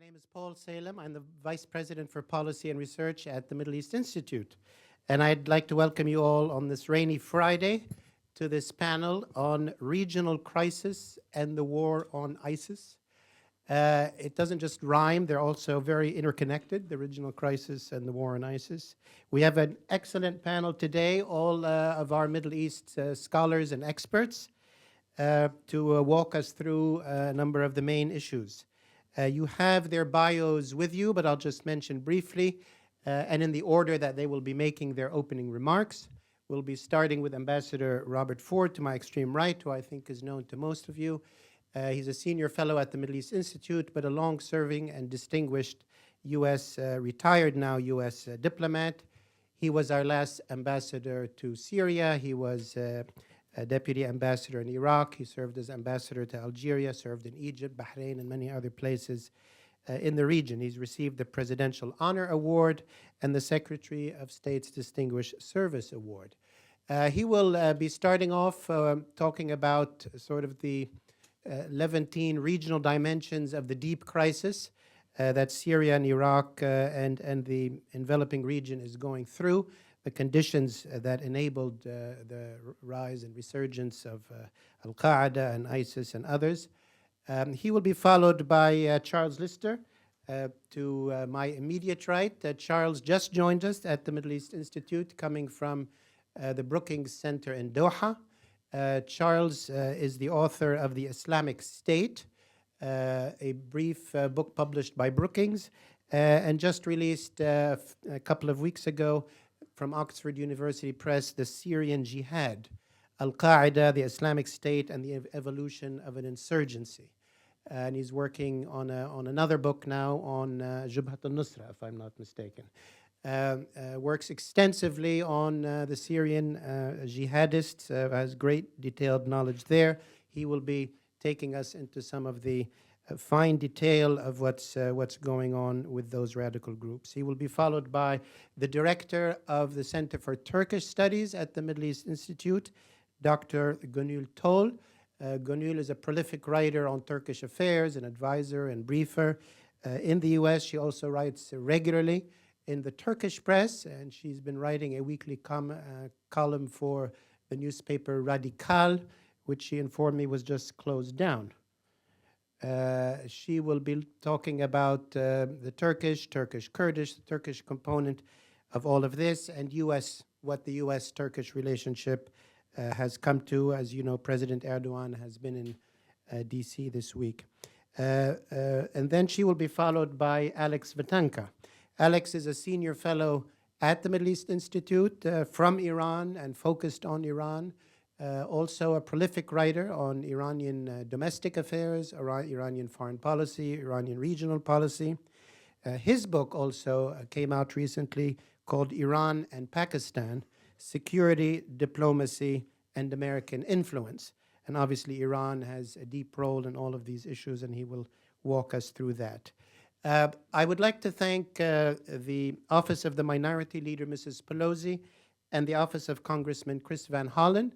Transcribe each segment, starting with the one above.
name is Paul Salem. I'm the Vice President for Policy and Research at the Middle East Institute. And I'd like to welcome you all on this rainy Friday to this panel on regional crisis and the war on ISIS. It doesn't just rhyme, they're also very interconnected, the regional crisis and the war on ISIS. We have an excellent panel today, all of our Middle East scholars and experts to walk us through a number of the main issues. You have their bios with you, but I'll just mention briefly, and in the order that they will be making their opening remarks. We'll be starting with Ambassador Robert Ford to my extreme right, who I think is known to most of you. He's a senior fellow at the Middle East Institute, but a long-serving and distinguished U.S., retired now U.S. Diplomat. He was our last ambassador to Syria. He was a deputy ambassador in Iraq. He served as ambassador to Algeria, served in Egypt, Bahrain, and many other places in the region. He's received the Presidential Honor Award and the Secretary of State's Distinguished Service Award. He will be starting off talking about sort of the Levantine regional dimensions of the deep crisis that Syria and Iraq and the enveloping region is going through, the conditions that enabled the rise and resurgence of Al-Qaeda and ISIS and others. He will be followed by Charles Lister to my immediate right. Charles just joined us at the Middle East Institute, coming from the Brookings Center in Doha. Charles is the author of The Islamic State, a brief book published by Brookings, and just released a couple of weeks ago from Oxford University Press, The Syrian Jihad, Al-Qaeda, the Islamic State, and the evolution of an insurgency. And he's working on another book now on Jabhat al-Nusra, if I'm not mistaken. Works extensively on the Syrian jihadists, has great detailed knowledge there. He will be taking us into some of the fine detail of what's going on with those radical groups. He will be followed by the director of the Center for Turkish Studies at the Middle East Institute, Dr. Gonul Tol. Gonul is a prolific writer on Turkish affairs, an advisor and briefer. In the US, she also writes regularly in the Turkish press, and she's been writing a weekly column for the newspaper Radikal, which she informed me was just closed down. She will be talking about the Turkish-Kurdish, the Turkish component of all of this, and what the U.S.-Turkish relationship has come to. As you know, President Erdogan has been in D.C. this week. And then she will be followed by Alex Vatanka. Alex is a senior fellow at the Middle East Institute from Iran and focused on Iran. Also a prolific writer on Iranian domestic affairs, Iranian foreign policy, Iranian regional policy. His book also came out recently called Iran and Pakistan, Security, Diplomacy, and American Influence. And obviously Iran has a deep role in all of these issues, and he will walk us through that. I would like to thank the Office of the Minority Leader, Mrs. Pelosi, and the Office of Congressman Chris Van Hollen,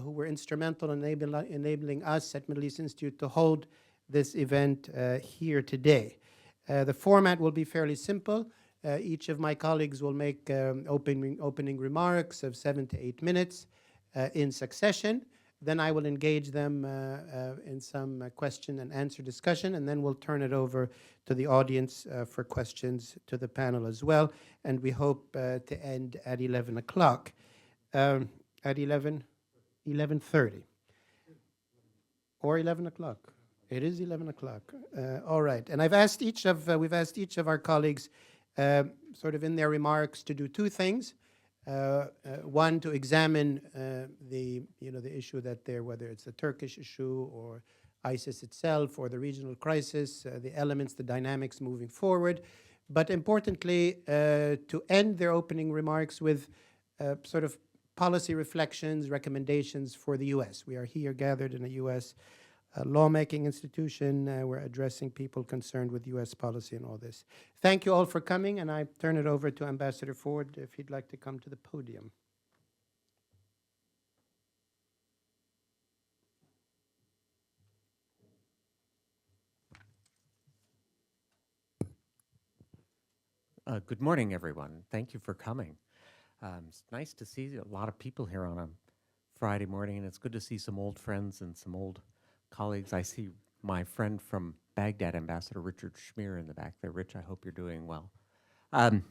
who were instrumental in enabling us at Middle East Institute to hold this event here today. The format will be fairly simple. Each of my colleagues will make opening remarks of 7 to 8 minutes in succession. Then I will engage them in some question and answer discussion, and then we'll turn it over to the audience for questions to the panel as well. And we hope to end at 11 o'clock. At 11:30 or 11 o'clock. It is 11 o'clock. All right. And we've asked each of our colleagues sort of in their remarks to do two things. One, to examine the issue whether it's the Turkish issue or ISIS itself or the regional crisis, the elements, the dynamics moving forward. But importantly, to end their opening remarks with sort of policy reflections, recommendations for the U.S. We are here gathered in a U.S. Lawmaking institution. We're addressing people concerned with U.S. policy and all this. Thank you all for coming, and I turn it over to Ambassador Ford if he'd like to come to the podium. Good morning, everyone. Thank you for coming. It's nice to see a lot of people here on a Friday morning, and it's good to see some old friends and some old colleagues. I see my friend from Baghdad, Ambassador Richard Schmier, in the back there. Rich, I hope you're doing well. Um,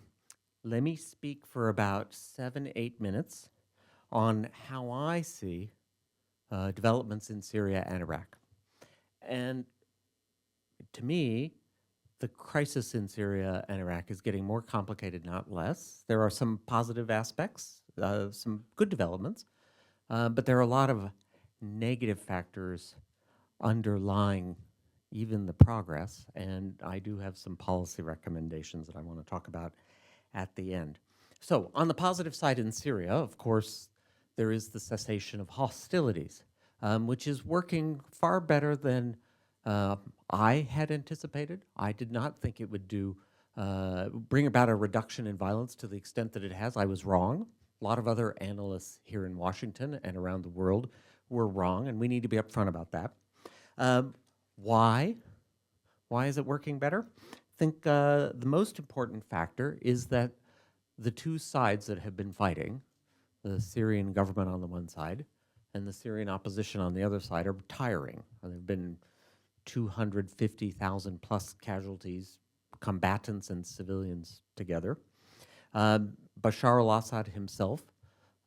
Let me speak for about 7-8 minutes on how I see developments in Syria and Iraq. And to me, the crisis in Syria and Iraq is getting more complicated, not less. There are some positive aspects, some good developments, but there are a lot of negative factors underlying even the progress, and I do have some policy recommendations that I want to talk about at the end. So, on the positive side in Syria, of course, there is the cessation of hostilities, which is working far better than I had anticipated. I did not think it would bring about a reduction in violence to the extent that it has. I was wrong. A lot of other analysts here in Washington and around the world were wrong, and we need to be upfront about that. Why? Why is it working better? I think the most important factor is that the two sides that have been fighting, the Syrian government on the one side and the Syrian opposition on the other side, are tiring. There have been 250,000 plus casualties, combatants and civilians together. Bashar al-Assad himself,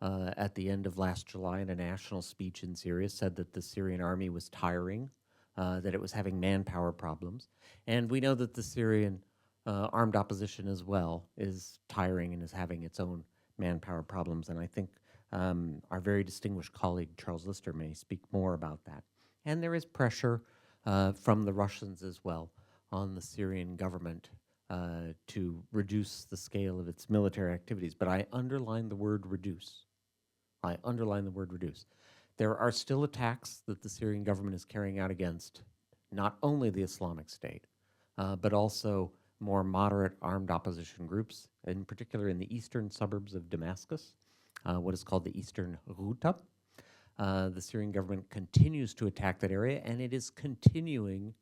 at the end of last July in a national speech in Syria, said that the Syrian army was tiring, that it was having manpower problems. And we know that the Syrian armed opposition as well is tiring and is having its own manpower problems. And I think our very distinguished colleague, Charles Lister, may speak more about that. And there is pressure from the Russians as well on the Syrian government to reduce the scale of its military activities. But I underline the word reduce. I underline the word reduce. There are still attacks that the Syrian government is carrying out against not only the Islamic State, but also more moderate armed opposition groups, in particular in the eastern suburbs of Damascus, what is called the Eastern Ghouta. The Syrian government continues to attack that area, and it is continuing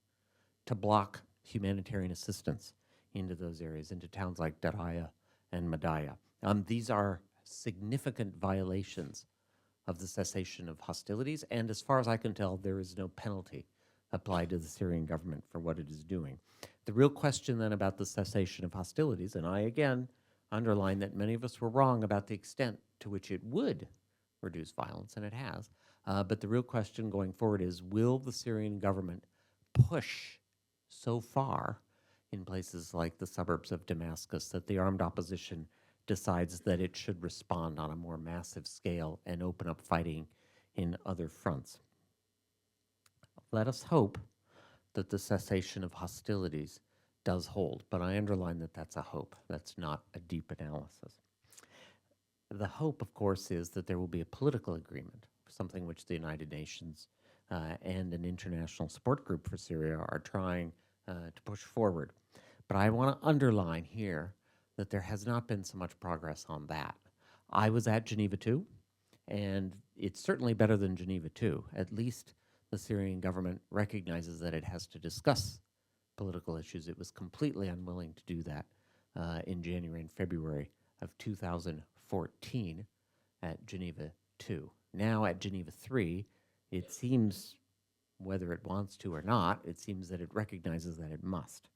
to block humanitarian assistance into those areas, into towns like Daraya and Madaya. These are significant violations of the cessation of hostilities, and as far as I can tell, there is no penalty applied to the Syrian government for what it is doing. The real question then about the cessation of hostilities, and I again underline that many of us were wrong about the extent to which it would reduce violence, and it has. But the real question going forward is, will the Syrian government push so far in places like the suburbs of Damascus that the armed opposition decides that it should respond on a more massive scale and open up fighting in other fronts? Let us hope that the cessation of hostilities does hold, but I underline that that's a hope. That's not a deep analysis. The hope, of course, is that there will be a political agreement, something which the United Nations and an international support group for Syria are trying to push forward. But I want to underline here that there has not been so much progress on that. I was at Geneva 2, and it's certainly better than Geneva 2. At least the Syrian government recognizes that it has to discuss political issues. It was completely unwilling to do that in January and February of 2014 at Geneva 2. Now at Geneva 3, it seems, whether it wants to or not, it seems that it recognizes that it must.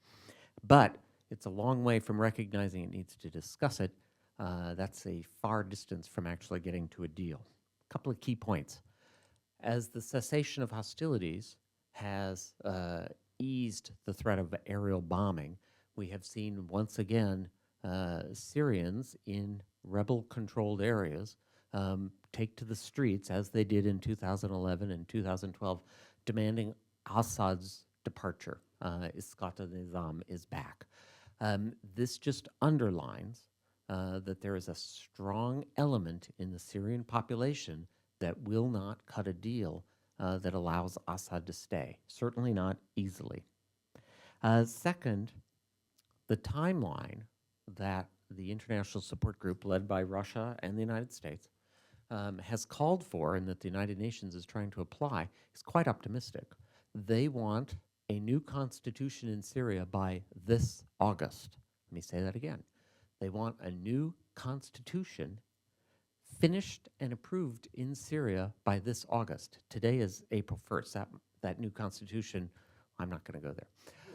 But it's a long way from recognizing it needs to discuss it. That's a far distance from actually getting to a deal. A couple of key points. As the cessation of hostilities has eased the threat of aerial bombing, we have seen once again Syrians in rebel-controlled areas take to the streets, as they did in 2011 and 2012, demanding Assad's departure. Isqat al-Nizam is back. This just underlines that there is a strong element in the Syrian population that will not cut a deal that allows Assad to stay, certainly not easily. Second, the timeline that the international support group led by Russia and the United States has called for and that the United Nations is trying to apply is quite optimistic. They want a new constitution in Syria by this August. Let me say that again. They want a new constitution finished and approved in Syria by this August. Today is April 1st. That new constitution, I'm not going to go there.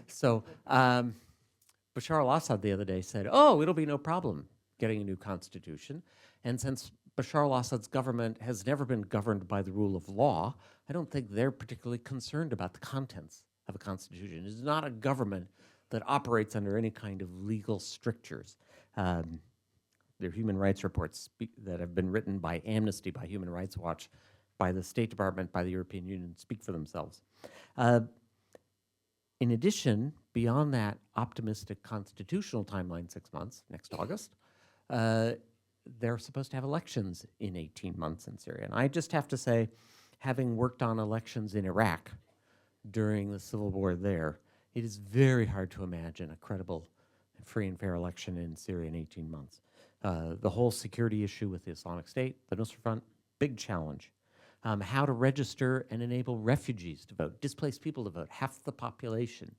So Bashar al-Assad the other day said, oh, it'll be no problem getting a new constitution. And since Bashar al-Assad's government has never been governed by the rule of law, I don't think they're particularly concerned about the contents of a constitution. It is not a government that operates under any kind of legal strictures. There are human rights reports that have been written by Amnesty, by Human Rights Watch, by the State Department, by the European Union, speak for themselves. In addition, beyond that optimistic constitutional timeline, 6 months, next August, they're supposed to have elections in 18 months in Syria. And I just have to say, having worked on elections in Iraq during the civil war there, it is very hard to imagine a credible, free and fair election in Syria in 18 months. The whole security issue with the Islamic State, the Nusra Front, big challenge. How to register and enable refugees to vote, displaced people to vote. Half the population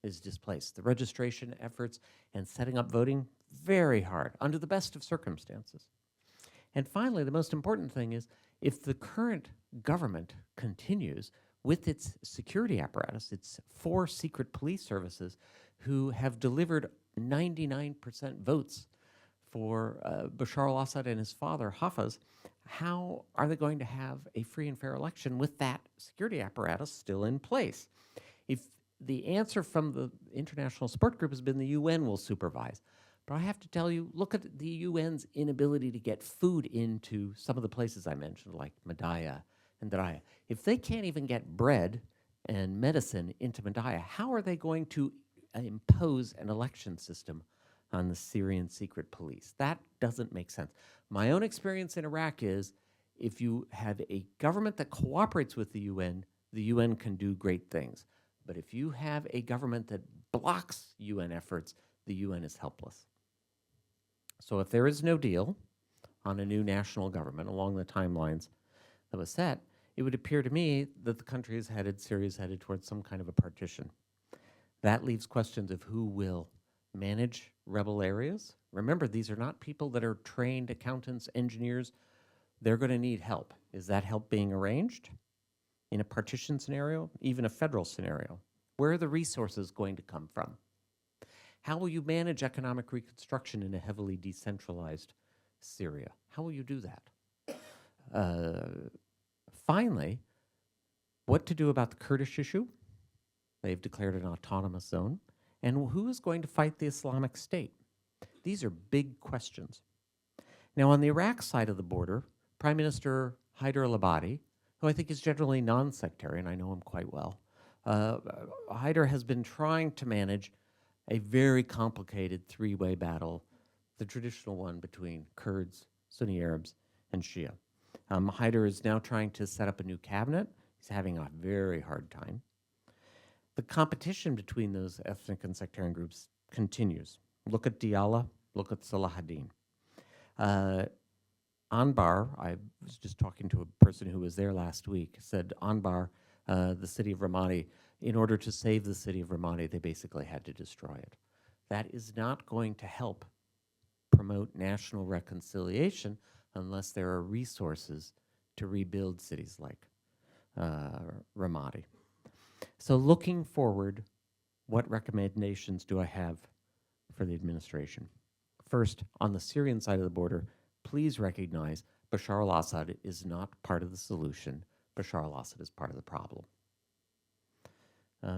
is displaced. The registration efforts and setting up voting, very hard, under the best of circumstances. And finally, the most important thing is, if the current government continues with its security apparatus, its 4 secret police services who have delivered 99% votes for Bashar al-Assad and his father, Hafez, how are they going to have a free and fair election with that security apparatus still in place? If the answer from the international support group has been the UN will supervise. But I have to tell you, look at the UN's inability to get food into some of the places I mentioned, like Madaya and Daraya. If they can't even get bread and medicine into Madaya, how are they going to impose an election system on the Syrian secret police? That doesn't make sense. My own experience in Iraq is, if you have a government that cooperates with the UN can do great things. But if you have a government that blocks UN efforts, the UN is helpless. So if there is no deal on a new national government along the timelines that was set, it would appear to me that the country is headed, Syria is headed towards some kind of a partition. That leaves questions of who will manage rebel areas. Remember, these are not people that are trained accountants, engineers. They're going to need help. Is that help being arranged in a partition scenario, even a federal scenario? Where are the resources going to come from? How will you manage economic reconstruction in a heavily decentralized Syria? How will you do that? Finally, what to do about the Kurdish issue? They've declared an autonomous zone. And who is going to fight the Islamic State? These are big questions. Now, on the Iraq side of the border, Prime Minister Haider al-Abadi, who I think is generally non-sectarian, I know him quite well, Haider has been trying to manage a very complicated 3-way battle, the traditional one between Kurds, Sunni Arabs, and Shia. Haider is now trying to set up a new cabinet. He's having a very hard time. The competition between those ethnic and sectarian groups continues. Look at Diyala, look at Salahuddin. Anbar, I was just talking to a person who was there last week, said Anbar, the city of Ramadi, in order to save the city of Ramadi, they basically had to destroy it. That is not going to help promote national reconciliation unless there are resources to rebuild cities like Ramadi. So looking forward, what recommendations do I have for the administration? First, on the Syrian side of the border, please recognize Bashar al-Assad is not part of the solution. Bashar al-Assad is part of the problem.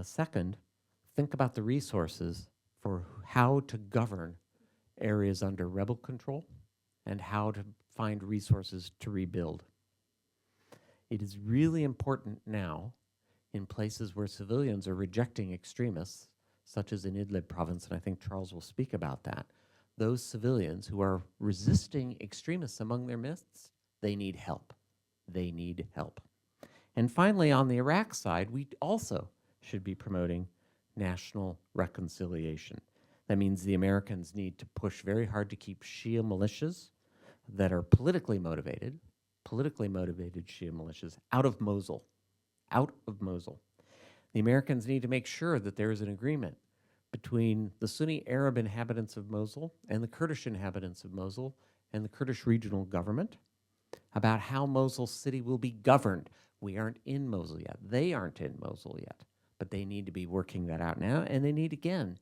Second, think about the resources for how to govern areas under rebel control and how to find resources to rebuild. It is really important now in places where civilians are rejecting extremists, such as in Idlib province, and I think Charles will speak about that. Those civilians who are resisting extremists among their midst, they need help. They need help. And finally, on the Iraq side, we also should be promoting national reconciliation. That means the Americans need to push very hard to keep Shia militias that are politically motivated Shia militias out of Mosul. The Americans need to make sure that there is an agreement between the Sunni Arab inhabitants of Mosul and the Kurdish inhabitants of Mosul and the Kurdish regional government about how Mosul city will be governed. We aren't in Mosul yet. They aren't in Mosul yet, but they need to be working that out now, and they need, again,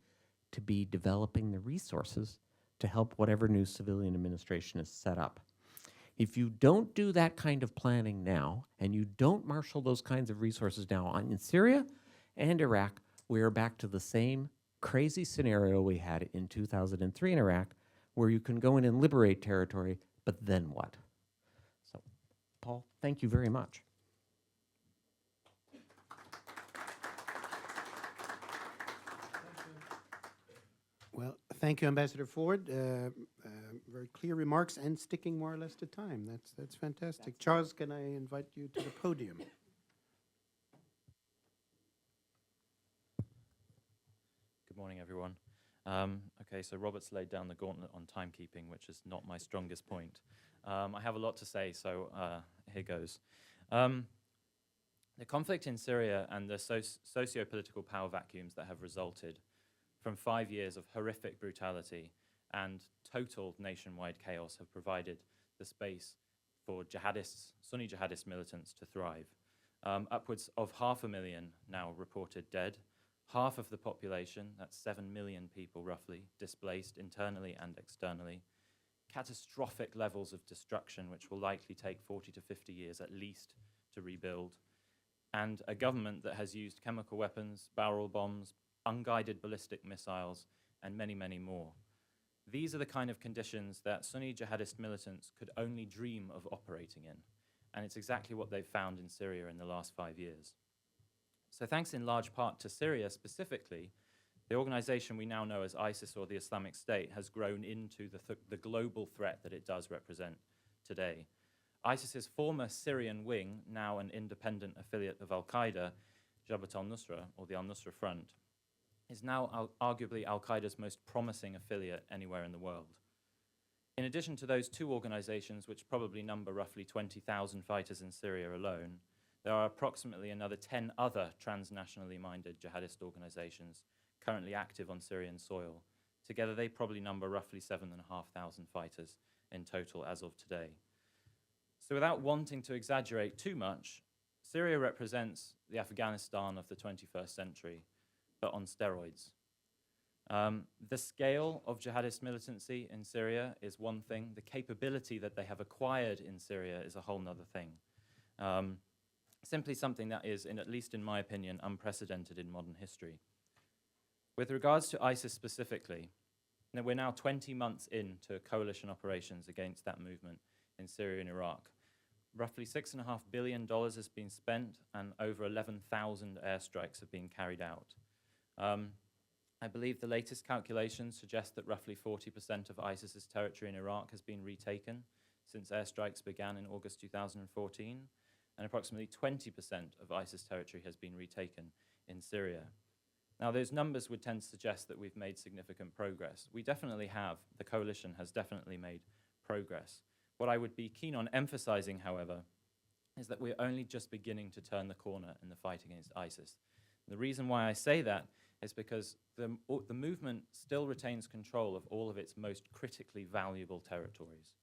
to be developing the resources to help whatever new civilian administration is set up. If you don't do that kind of planning now, and you don't marshal those kinds of resources now in Syria and Iraq, we are back to the same crazy scenario we had in 2003 in Iraq, where you can go in and liberate territory, but then what? So, Paul, thank you very much. Well, thank you, Ambassador Ford. Very clear remarks and sticking more or less to time. That's fantastic. Charles, can I invite you to the podium? Good morning, everyone. Okay, so Robert's laid down the gauntlet on timekeeping, which is not my strongest point. I have a lot to say, so here goes. The conflict in Syria and the socio-political power vacuums that have resulted from 5 years of horrific brutality and total nationwide chaos have provided the space for jihadists, Sunni jihadist militants to thrive. Upwards of 500,000 now reported dead. Half of the population, that's 7 million people roughly, displaced internally and externally. Catastrophic levels of destruction, which will likely take 40 to 50 years at least to rebuild. And a government that has used chemical weapons, barrel bombs, unguided ballistic missiles, and many, many more. These are the kind of conditions that Sunni jihadist militants could only dream of operating in. And it's exactly what they've found in Syria in the last 5 years. So thanks in large part to Syria specifically, the organization we now know as ISIS or the Islamic State has grown into the global threat that it does represent today. ISIS's former Syrian wing, now an independent affiliate of al-Qaeda, Jabhat al-Nusra, or the al-Nusra Front, is now arguably al-Qaeda's most promising affiliate anywhere in the world. In addition to those two organizations, which probably number roughly 20,000 fighters in Syria alone, there are approximately another 10 other transnationally minded jihadist organizations currently active on Syrian soil. Together, they probably number roughly 7,500 fighters in total as of today. So without wanting to exaggerate too much, Syria represents the Afghanistan of the 21st century, but on steroids. The scale of jihadist militancy in Syria is one thing. The capability that they have acquired in Syria is a whole nother thing. Simply something that is, at least in my opinion, unprecedented in modern history. With regards to ISIS specifically, we're now 20 months into coalition operations against that movement in Syria and Iraq. Roughly $6.5 billion has been spent and over 11,000 airstrikes have been carried out. I believe the latest calculations suggest that roughly 40% of ISIS's territory in Iraq has been retaken since airstrikes began in August 2014, and approximately 20% of ISIS territory has been retaken in Syria. Now, those numbers would tend to suggest that we've made significant progress. We definitely have. The coalition has definitely made progress. What I would be keen on emphasizing, however, is that we're only just beginning to turn the corner in the fight against ISIS. The reason why I say that is because the movement still retains control of all of its most critically valuable territories.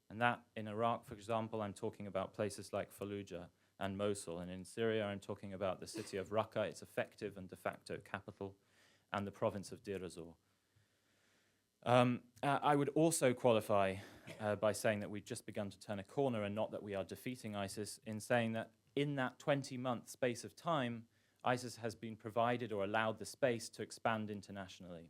And that, in Iraq, for example, I'm talking about places like Fallujah and Mosul. And in Syria, I'm talking about the city of Raqqa, its effective and de facto capital, and the province of Deir ez-Zor. I would also qualify by saying that we've just begun to turn a corner and not that we are defeating ISIS, in saying that in that 20-month space of time, ISIS has been provided or allowed the space to expand internationally.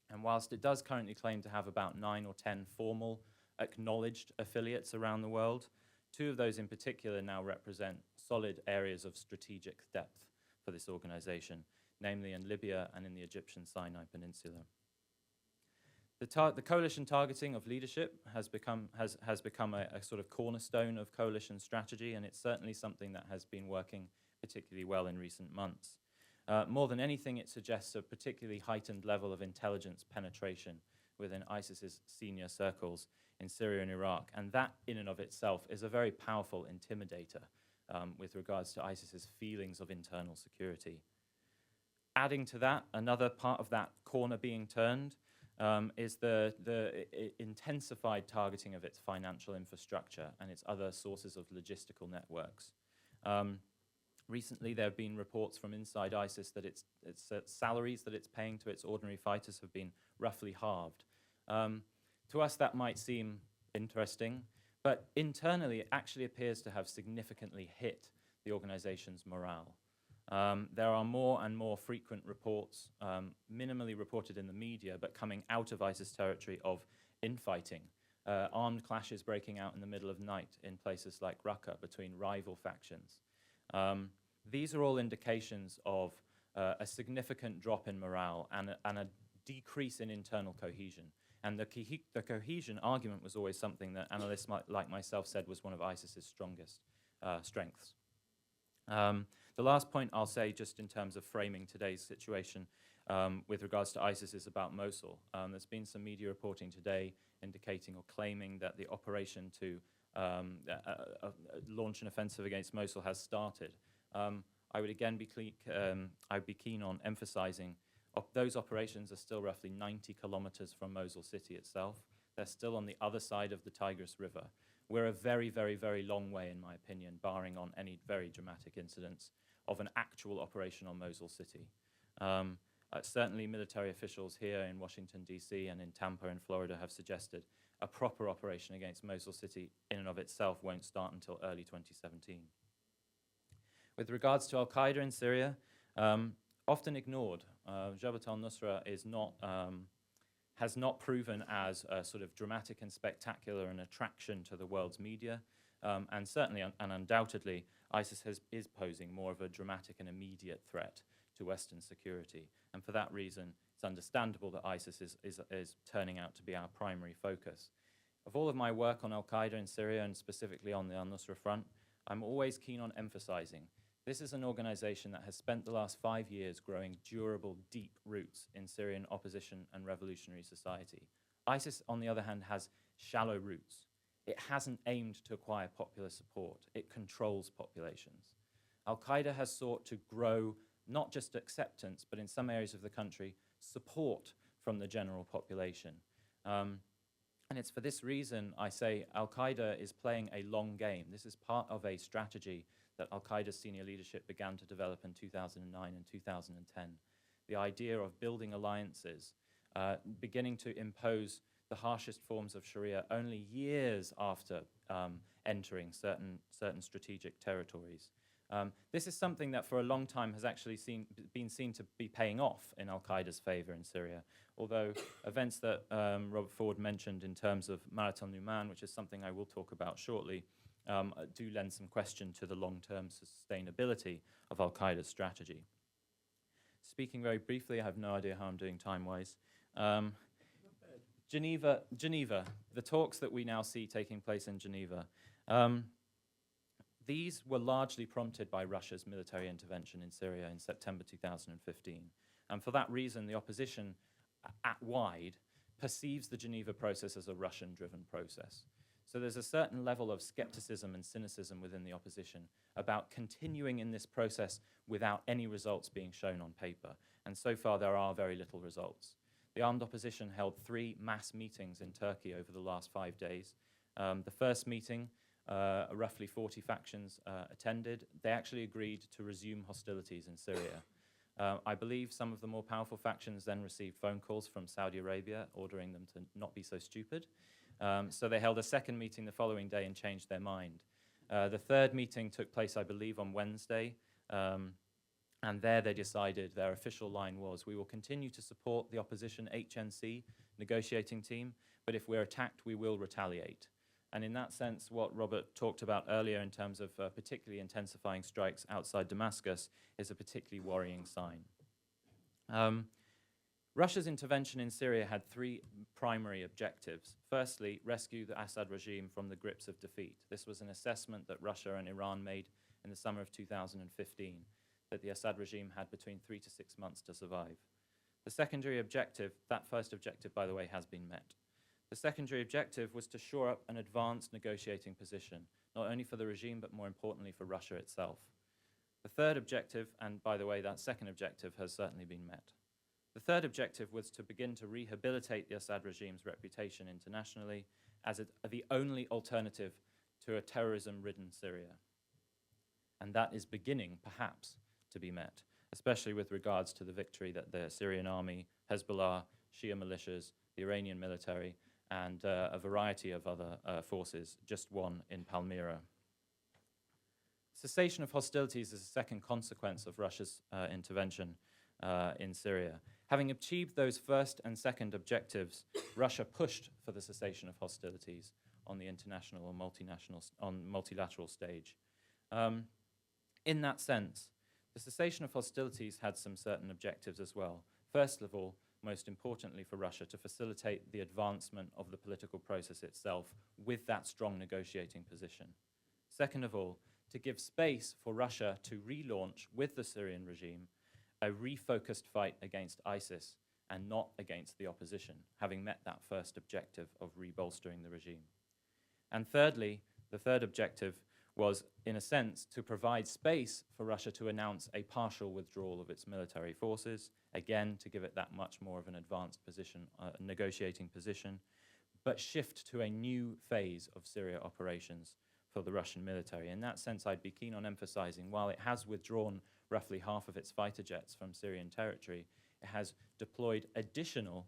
And whilst it does currently claim to have about 9 or 10 formal acknowledged affiliates around the world, 2 of those in particular now represent solid areas of strategic depth for this organization, namely in Libya and in the Egyptian Sinai Peninsula. The coalition targeting of leadership has become a sort of cornerstone of coalition strategy, and it's certainly something that has been working particularly well in recent months. More than anything, it suggests a particularly heightened level of intelligence penetration within ISIS's senior circles in Syria and Iraq, and that in and of itself is a very powerful intimidator with regards to ISIS's feelings of internal security. Adding to that, another part of that corner being turned is the intensified targeting of its financial infrastructure and its other sources of logistical networks. Recently, there have been reports from inside ISIS that its salaries that it's paying to its ordinary fighters have been roughly halved. To us, that might seem interesting, but internally, it actually appears to have significantly hit the organization's morale. There are more and more frequent reports, minimally reported in the media, but coming out of ISIS territory of infighting, armed clashes breaking out in the middle of night in places like Raqqa between rival factions. These are all indications of a significant drop in morale and a decrease in internal cohesion. And the cohesion argument was always something that analysts like myself said was one of ISIS's strongest strengths. The last point I'll say, just in terms of framing today's situation with regards to ISIS, is about Mosul. There's been some media reporting today indicating or claiming that the operation to launch an offensive against Mosul has started. I would again I'd be keen on emphasizing those operations are still roughly 90 kilometers from Mosul city itself. They're still on the other side of the Tigris River. We're a very, very, very long way, in my opinion, barring on any very dramatic incidents, of an actual operation on Mosul city. Certainly military officials here in Washington, D.C. and in Tampa in Florida have suggested a proper operation against Mosul city in and of itself won't start until early 2017. With regards to al-Qaeda in Syria, often ignored, Jabhat al-Nusra is not, has not proven as a sort of dramatic and spectacular an attraction to the world's media, and certainly and undoubtedly, ISIS is posing more of a dramatic and immediate threat to Western security. And for that reason, it's understandable that ISIS is turning out to be our primary focus. Of all of my work on al-Qaeda in Syria, and specifically on the al-Nusra front, I'm always keen on emphasizing this is an organization that has spent the last 5 years growing durable, deep roots in Syrian opposition and revolutionary society. ISIS, on the other hand, has shallow roots. It hasn't aimed to acquire popular support. It controls populations. Al-Qaeda has sought to grow not just acceptance, but in some areas of the country, support from the general population. And it's for this reason I say Al-Qaeda is playing a long game. This is part of a strategy that Al-Qaeda's senior leadership began to develop in 2009 and 2010. The idea of building alliances, beginning to impose the harshest forms of Sharia only years after entering certain strategic territories. This is something that for a long time has actually been seen to be paying off in al-Qaeda's favor in Syria, although events that Robert Ford mentioned in terms of Marat al-Numan, which is something I will talk about shortly, do lend some question to the long-term sustainability of al-Qaeda's strategy. Speaking very briefly, I have no idea how I'm doing time-wise. Geneva, the talks that we now see taking place in Geneva, these were largely prompted by Russia's military intervention in Syria in September 2015. And for that reason, the opposition at wide perceives the Geneva process as a Russian-driven process. So there's a certain level of skepticism and cynicism within the opposition about continuing in this process without any results being shown on paper. And so far, there are very little results. The armed opposition held 3 mass meetings in Turkey over the last 5 days. The first meeting, roughly 40 factions attended. They actually agreed to resume hostilities in Syria. I believe some of the more powerful factions then received phone calls from Saudi Arabia ordering them to not be so stupid. So they held a second meeting the following day and changed their mind. The third meeting took place, I believe, on Wednesday. And there they decided, their official line was, we will continue to support the opposition HNC negotiating team, but if we're attacked, we will retaliate. And in that sense, what Robert talked about earlier in terms of particularly intensifying strikes outside Damascus is a particularly worrying sign. Russia's intervention in Syria had 3 primary objectives. Firstly, rescue the Assad regime from the grips of defeat. This was an assessment that Russia and Iran made in the summer of 2015, that the Assad regime had between 3 to 6 months to survive. The secondary objective, that first objective, by the way, has been met. The secondary objective was to shore up an advanced negotiating position, not only for the regime, but more importantly for Russia itself. The third objective, and by the way, that second objective has certainly been met. The third objective was to begin to rehabilitate the Assad regime's reputation internationally as the only alternative to a terrorism-ridden Syria. And that is beginning, perhaps, to be met, especially with regards to the victory that the Syrian army, Hezbollah, Shia militias, the Iranian military, and a variety of other forces just won in Palmyra. Cessation of hostilities is a second consequence of Russia's intervention in Syria. Having achieved those first and second objectives, Russia pushed for the cessation of hostilities on the international or multilateral stage. In that sense, the cessation of hostilities had some certain objectives as well. First of all, most importantly for Russia, to facilitate the advancement of the political process itself with that strong negotiating position. Second of all, to give space for Russia to relaunch with the Syrian regime a refocused fight against ISIS and not against the opposition, having met that first objective of rebolstering the regime. And thirdly, the third objective was, in a sense, to provide space for Russia to announce a partial withdrawal of its military forces, again, to give it that much more of an advanced position, negotiating position, but shift to a new phase of Syria operations for the Russian military. In that sense, I'd be keen on emphasizing, while it has withdrawn roughly half of its fighter jets from Syrian territory, it has deployed additional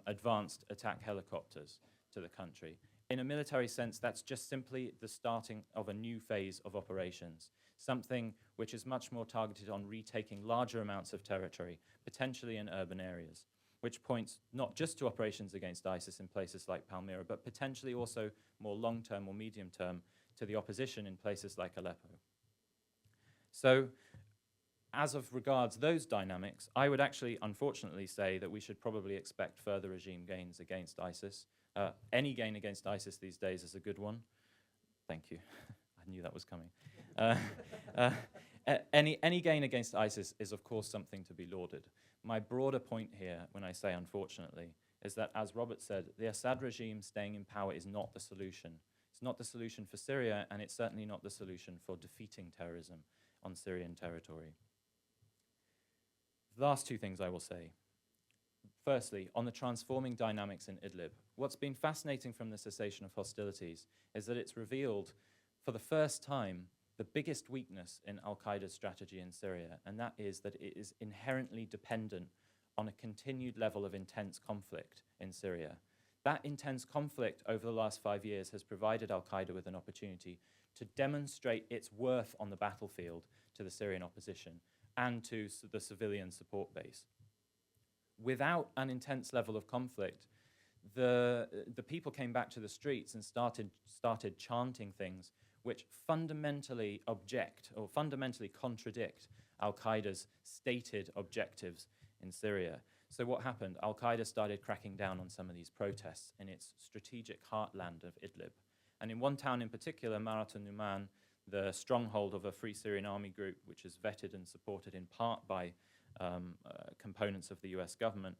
advanced attack helicopters to the country. In a military sense, that's just simply the starting of a new phase of operations, something which is much more targeted on retaking larger amounts of territory, potentially in urban areas, which points not just to operations against ISIS in places like Palmyra, but potentially also more long-term or medium-term to the opposition in places like Aleppo. So, as of regards those dynamics, I would actually, unfortunately, say that we should probably expect further regime gains against ISIS. Any gain against ISIS these days is a good one. Thank you. I knew that was coming. Any gain against ISIS is, of course, something to be lauded. My broader point here, when I say unfortunately, is that, as Robert said, the Assad regime staying in power is not the solution. It's not the solution for Syria, and it's certainly not the solution for defeating terrorism on Syrian territory. The last two things I will say. Firstly, on the transforming dynamics in Idlib, what's been fascinating from the cessation of hostilities is that it's revealed, for the first time, the biggest weakness in al-Qaeda's strategy in Syria, and that is that it is inherently dependent on a continued level of intense conflict in Syria. That intense conflict over the last 5 years has provided al-Qaeda with an opportunity to demonstrate its worth on the battlefield to the Syrian opposition and to the civilian support base. Without an intense level of conflict, the people came back to the streets and started chanting things which fundamentally object or fundamentally contradict al-Qaeda's stated objectives in Syria. So what happened? Al-Qaeda started cracking down on some of these protests in its strategic heartland of Idlib. And in one town in particular, Marat al-Numan, the stronghold of a Free Syrian Army group, which is vetted and supported in part by components of the US government,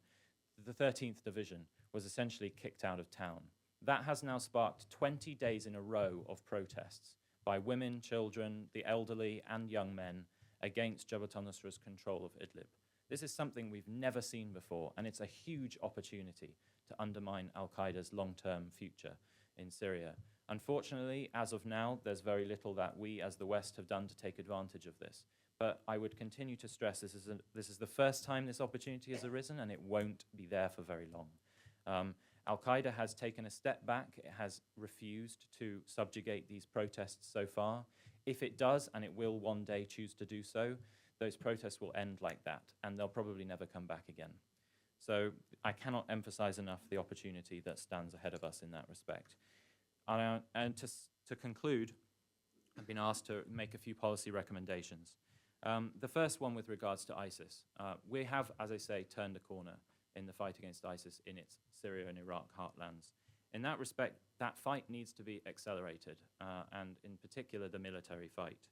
the 13th Division was essentially kicked out of town. That has now sparked 20 days in a row of protests by women, children, the elderly, and young men against Jabhat al-Nusra's control of Idlib. This is something we've never seen before, and it's a huge opportunity to undermine al-Qaeda's long-term future in Syria. Unfortunately, as of now, there's very little that we as the West have done to take advantage of this. But I would continue to stress this is the first time this opportunity has arisen, and it won't be there for very long. Al-Qaeda has taken a step back. It has refused to subjugate these protests so far. If it does, and it will one day choose to do so, those protests will end like that, and they'll probably never come back again. So I cannot emphasize enough the opportunity that stands ahead of us in that respect. And to conclude, I've been asked to make a few policy recommendations. The first one with regards to ISIS. We have, as I say, turned a corner in the fight against ISIS in its Syria and Iraq heartlands. In that respect, that fight needs to be accelerated, and in particular, the military fight.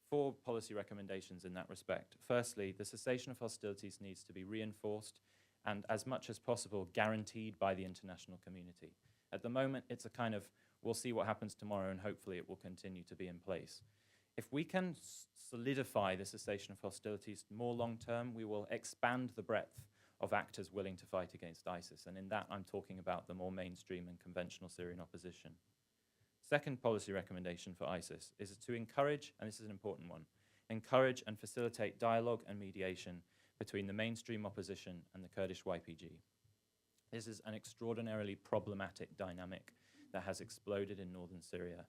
4 policy recommendations in that respect. Firstly, the cessation of hostilities needs to be reinforced and, as much as possible, guaranteed by the international community. At the moment, it's a kind of, we'll see what happens tomorrow, and hopefully it will continue to be in place. If we can solidify the cessation of hostilities more long term, we will expand the breadth of actors willing to fight against ISIS. And in that, I'm talking about the more mainstream and conventional Syrian opposition. Second policy recommendation for ISIS is to encourage, and this is an important one, encourage and facilitate dialogue and mediation between the mainstream opposition and the Kurdish YPG. This is an extraordinarily problematic dynamic that has exploded in northern Syria.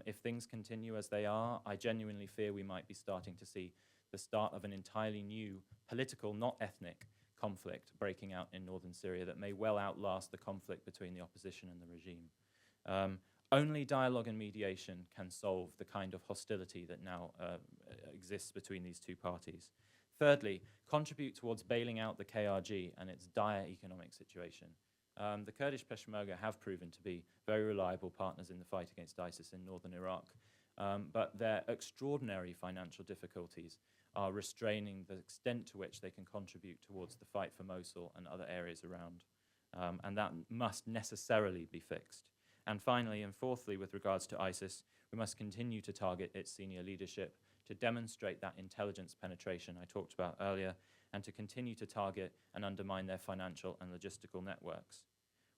If things continue as they are, I genuinely fear we might be starting to see the start of an entirely new political, not ethnic, conflict breaking out in northern Syria that may well outlast the conflict between the opposition and the regime. Only dialogue and mediation can solve the kind of hostility that now exists between these two parties. Thirdly, contribute towards bailing out the KRG and its dire economic situation. The Kurdish Peshmerga have proven to be very reliable partners in the fight against ISIS in northern Iraq, but their extraordinary financial difficulties are restraining the extent to which they can contribute towards the fight for Mosul and other areas around. And that must necessarily be fixed. And finally, and fourthly, with regards to ISIS, we must continue to target its senior leadership to demonstrate that intelligence penetration I talked about earlier, and to continue to target and undermine their financial and logistical networks.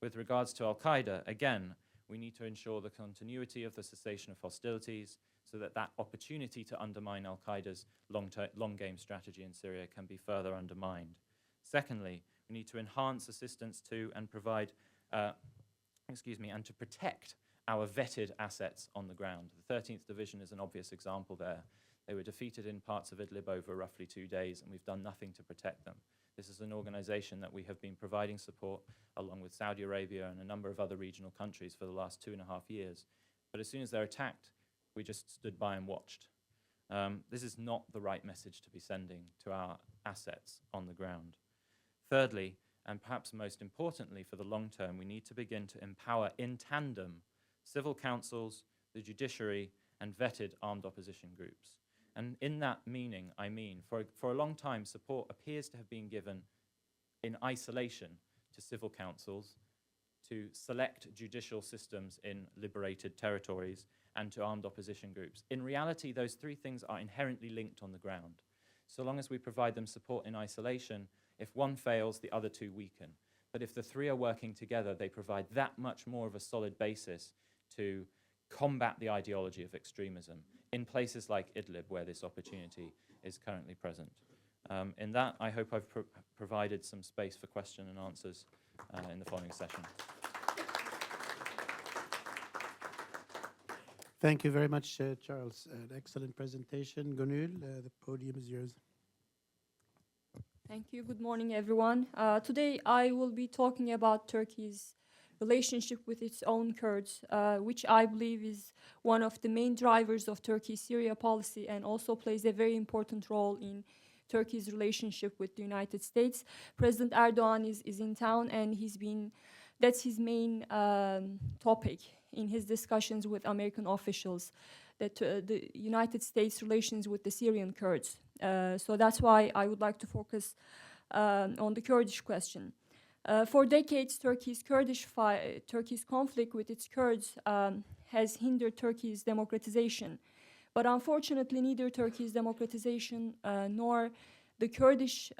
With regards to al-Qaeda, again, we need to ensure the continuity of the cessation of hostilities so that that opportunity to undermine al-Qaeda's long-game strategy in Syria can be further undermined. Secondly, we need to enhance assistance to and provide, and to protect our vetted assets on the ground. The 13th Division is an obvious example there. They were defeated in parts of Idlib over roughly 2 days, and we've done nothing to protect them. This is an organization that we have been providing support along with Saudi Arabia and a number of other regional countries for the last 2.5 years. But as soon as they're attacked, we just stood by and watched. This is not the right message to be sending to our assets on the ground. Thirdly, and perhaps most importantly for the long term, we need to begin to empower in tandem civil councils, the judiciary, and vetted armed opposition groups. And in that meaning, I mean, for a long time, support appears to have been given in isolation to civil councils, to select judicial systems in liberated territories, and to armed opposition groups. In reality, those three things are inherently linked on the ground. So long as we provide them support in isolation, if one fails, the other two weaken. But if the three are working together, they provide that much more of a solid basis to combat the ideology of extremism in places like Idlib, where this opportunity is currently present. In that, I hope I've provided some space for question and answers in the following session. Thank you very much, Charles. An excellent presentation. Gonul, the podium is yours. Thank you. Good morning, everyone. Today, I will be talking about Turkey's relationship with its own Kurds, which I believe is one of the main drivers of Turkey's Syria policy and also plays a very important role in Turkey's relationship with the United States. President Erdogan is in town, and that's his main topic in his discussions with American officials, that the United States' relations with the Syrian Kurds. So that's why I would like to focus on the Kurdish question. For decades, Turkey's conflict with its Kurds has hindered Turkey's democratization. But unfortunately, neither Turkey's democratization nor the Kurdish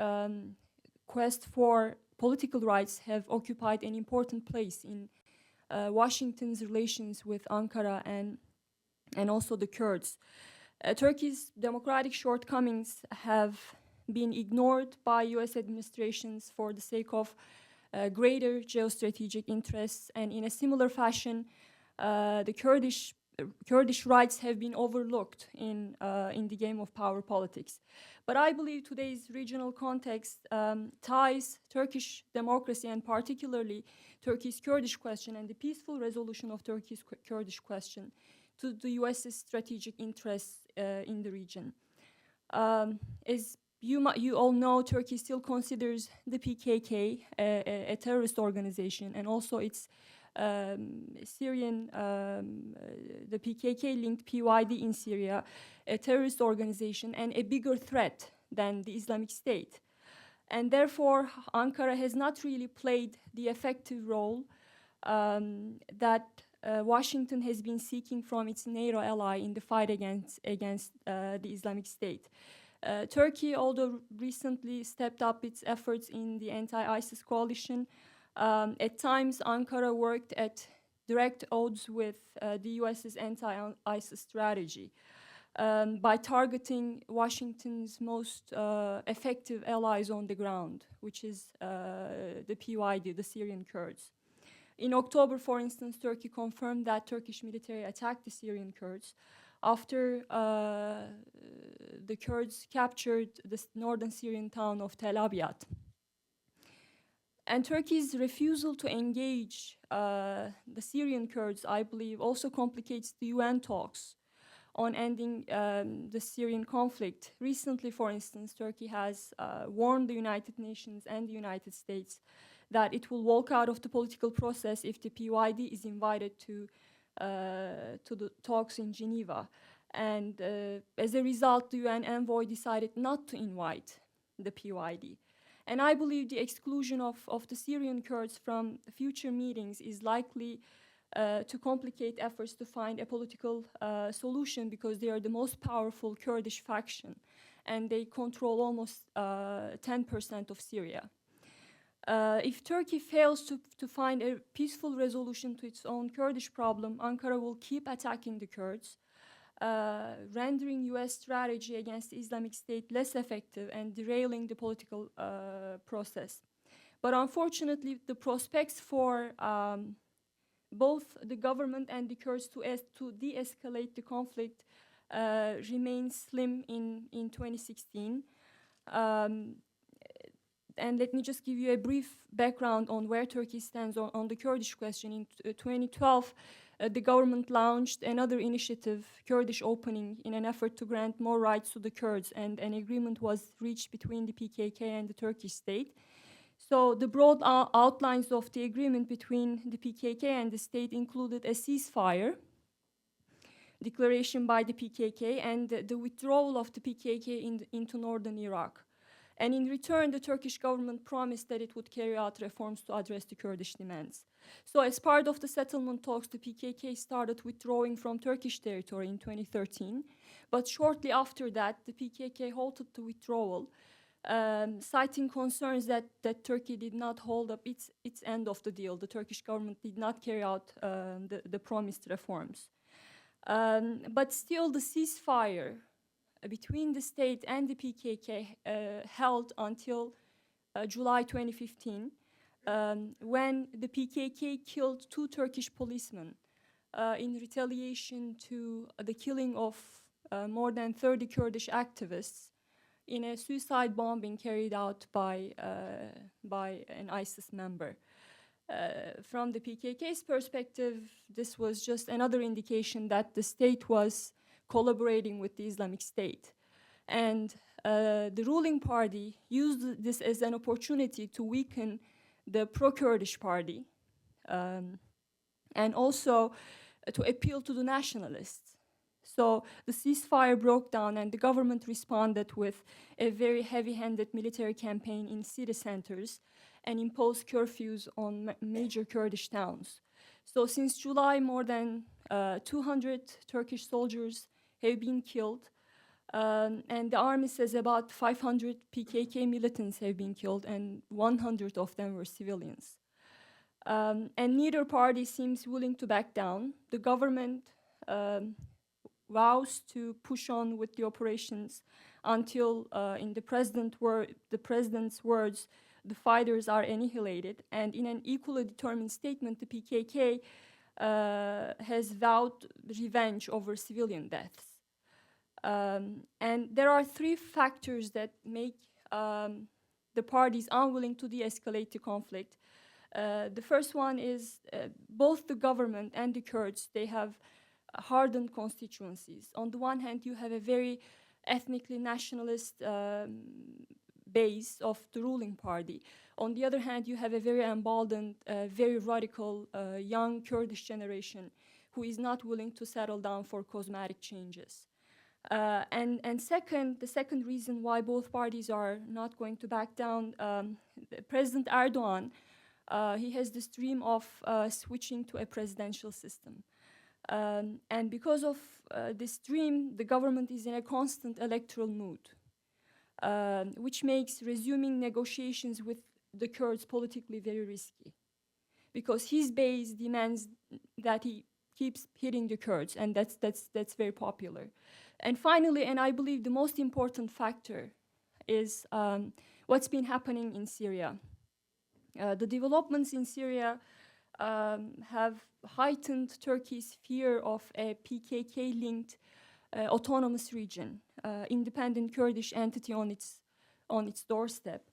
quest for political rights have occupied an important place in Washington's relations with Ankara and also the Kurds. Turkey's democratic shortcomings have been ignored by US administrations for the sake of greater geostrategic interests, and in a similar fashion, the Kurdish rights have been overlooked in the game of power politics. But I believe today's regional context ties Turkish democracy, and particularly Turkey's Kurdish question and the peaceful resolution of Turkey's Kurdish question, to the US's strategic interests in the region. As you all know, Turkey still considers the PKK a terrorist organization, and also its Syrian, the PKK-linked PYD in Syria, a terrorist organization and a bigger threat than the Islamic State. And therefore, Ankara has not really played the effective role that Washington has been seeking from its NATO ally in the fight against the Islamic State. Turkey, although recently stepped up its efforts in the anti-ISIS coalition, at times Ankara worked at direct odds with the US's anti-ISIS strategy by targeting Washington's most effective allies on the ground, which is the PYD, the Syrian Kurds. In October, for instance, Turkey confirmed that Turkish military attacked the Syrian Kurds after the Kurds captured the northern Syrian town of Tel Abyad. And Turkey's refusal to engage the Syrian Kurds, I believe, also complicates the UN talks on ending the Syrian conflict. Recently, for instance, Turkey has warned the United Nations and the United States that it will walk out of the political process if the PYD is invited to the talks in Geneva. And as a result, the UN envoy decided not to invite the PYD. And I believe the exclusion of the Syrian Kurds from future meetings is likely to complicate efforts to find a political solution, because they are the most powerful Kurdish faction and they control almost 10% of Syria. If Turkey fails to find a peaceful resolution to its own Kurdish problem, Ankara will keep attacking the Kurds, rendering US strategy against the Islamic State less effective and derailing the political process. But unfortunately, the prospects for both the government and the Kurds to de-escalate the conflict remain slim in 2016. And let me just give you a brief background on where Turkey stands on the Kurdish question. In 2012, the government launched another initiative, Kurdish Opening, in an effort to grant more rights to the Kurds, and an agreement was reached between the PKK and the Turkish state. So the broad outlines of the agreement between the PKK and the state included a ceasefire declaration by the PKK and the withdrawal of the PKK into northern Iraq. And in return, the Turkish government promised that it would carry out reforms to address the Kurdish demands. So as part of the settlement talks, the PKK started withdrawing from Turkish territory in 2013. But shortly after that, the PKK halted the withdrawal, citing concerns that Turkey did not hold up its end of the deal. The Turkish government did not carry out the promised reforms. But still, the ceasefire between the state and the PKK held until July 2015, when the PKK killed 2 Turkish policemen in retaliation to the killing of more than 30 Kurdish activists in a suicide bombing carried out by an ISIS member. From the PKK's perspective, this was just another indication that the state was collaborating with the Islamic State. And the ruling party used this as an opportunity to weaken the pro-Kurdish party and also to appeal to the nationalists. So the ceasefire broke down and the government responded with a very heavy-handed military campaign in city centers and imposed curfews on major Kurdish towns. So since July, more than 200 Turkish soldiers have been killed, and the army says about 500 PKK militants have been killed, and 100 of them were civilians. And neither party seems willing to back down. The government vows to push on with the operations until, in the president's words, the fighters are annihilated. And in an equally determined statement, the PKK has vowed revenge over civilian deaths. And there are 3 factors that make the parties unwilling to de-escalate the conflict. The first one is both the government and the Kurds, they have hardened constituencies. On the one hand, you have a very ethnically nationalist base of the ruling party. On the other hand, you have a very emboldened, very radical young Kurdish generation who is not willing to settle down for cosmetic changes. And second, the second reason why both parties are not going to back down, President Erdogan he has this dream of switching to a presidential system. And because of this dream, the government is in a constant electoral mood, which makes resuming negotiations with the Kurds politically very risky, because his base demands that he keeps hitting the Kurds, and that's very popular. And finally, and I believe the most important factor, is what's been happening in Syria. The developments in Syria have heightened Turkey's fear of a PKK-linked autonomous region, independent Kurdish entity on its doorstep.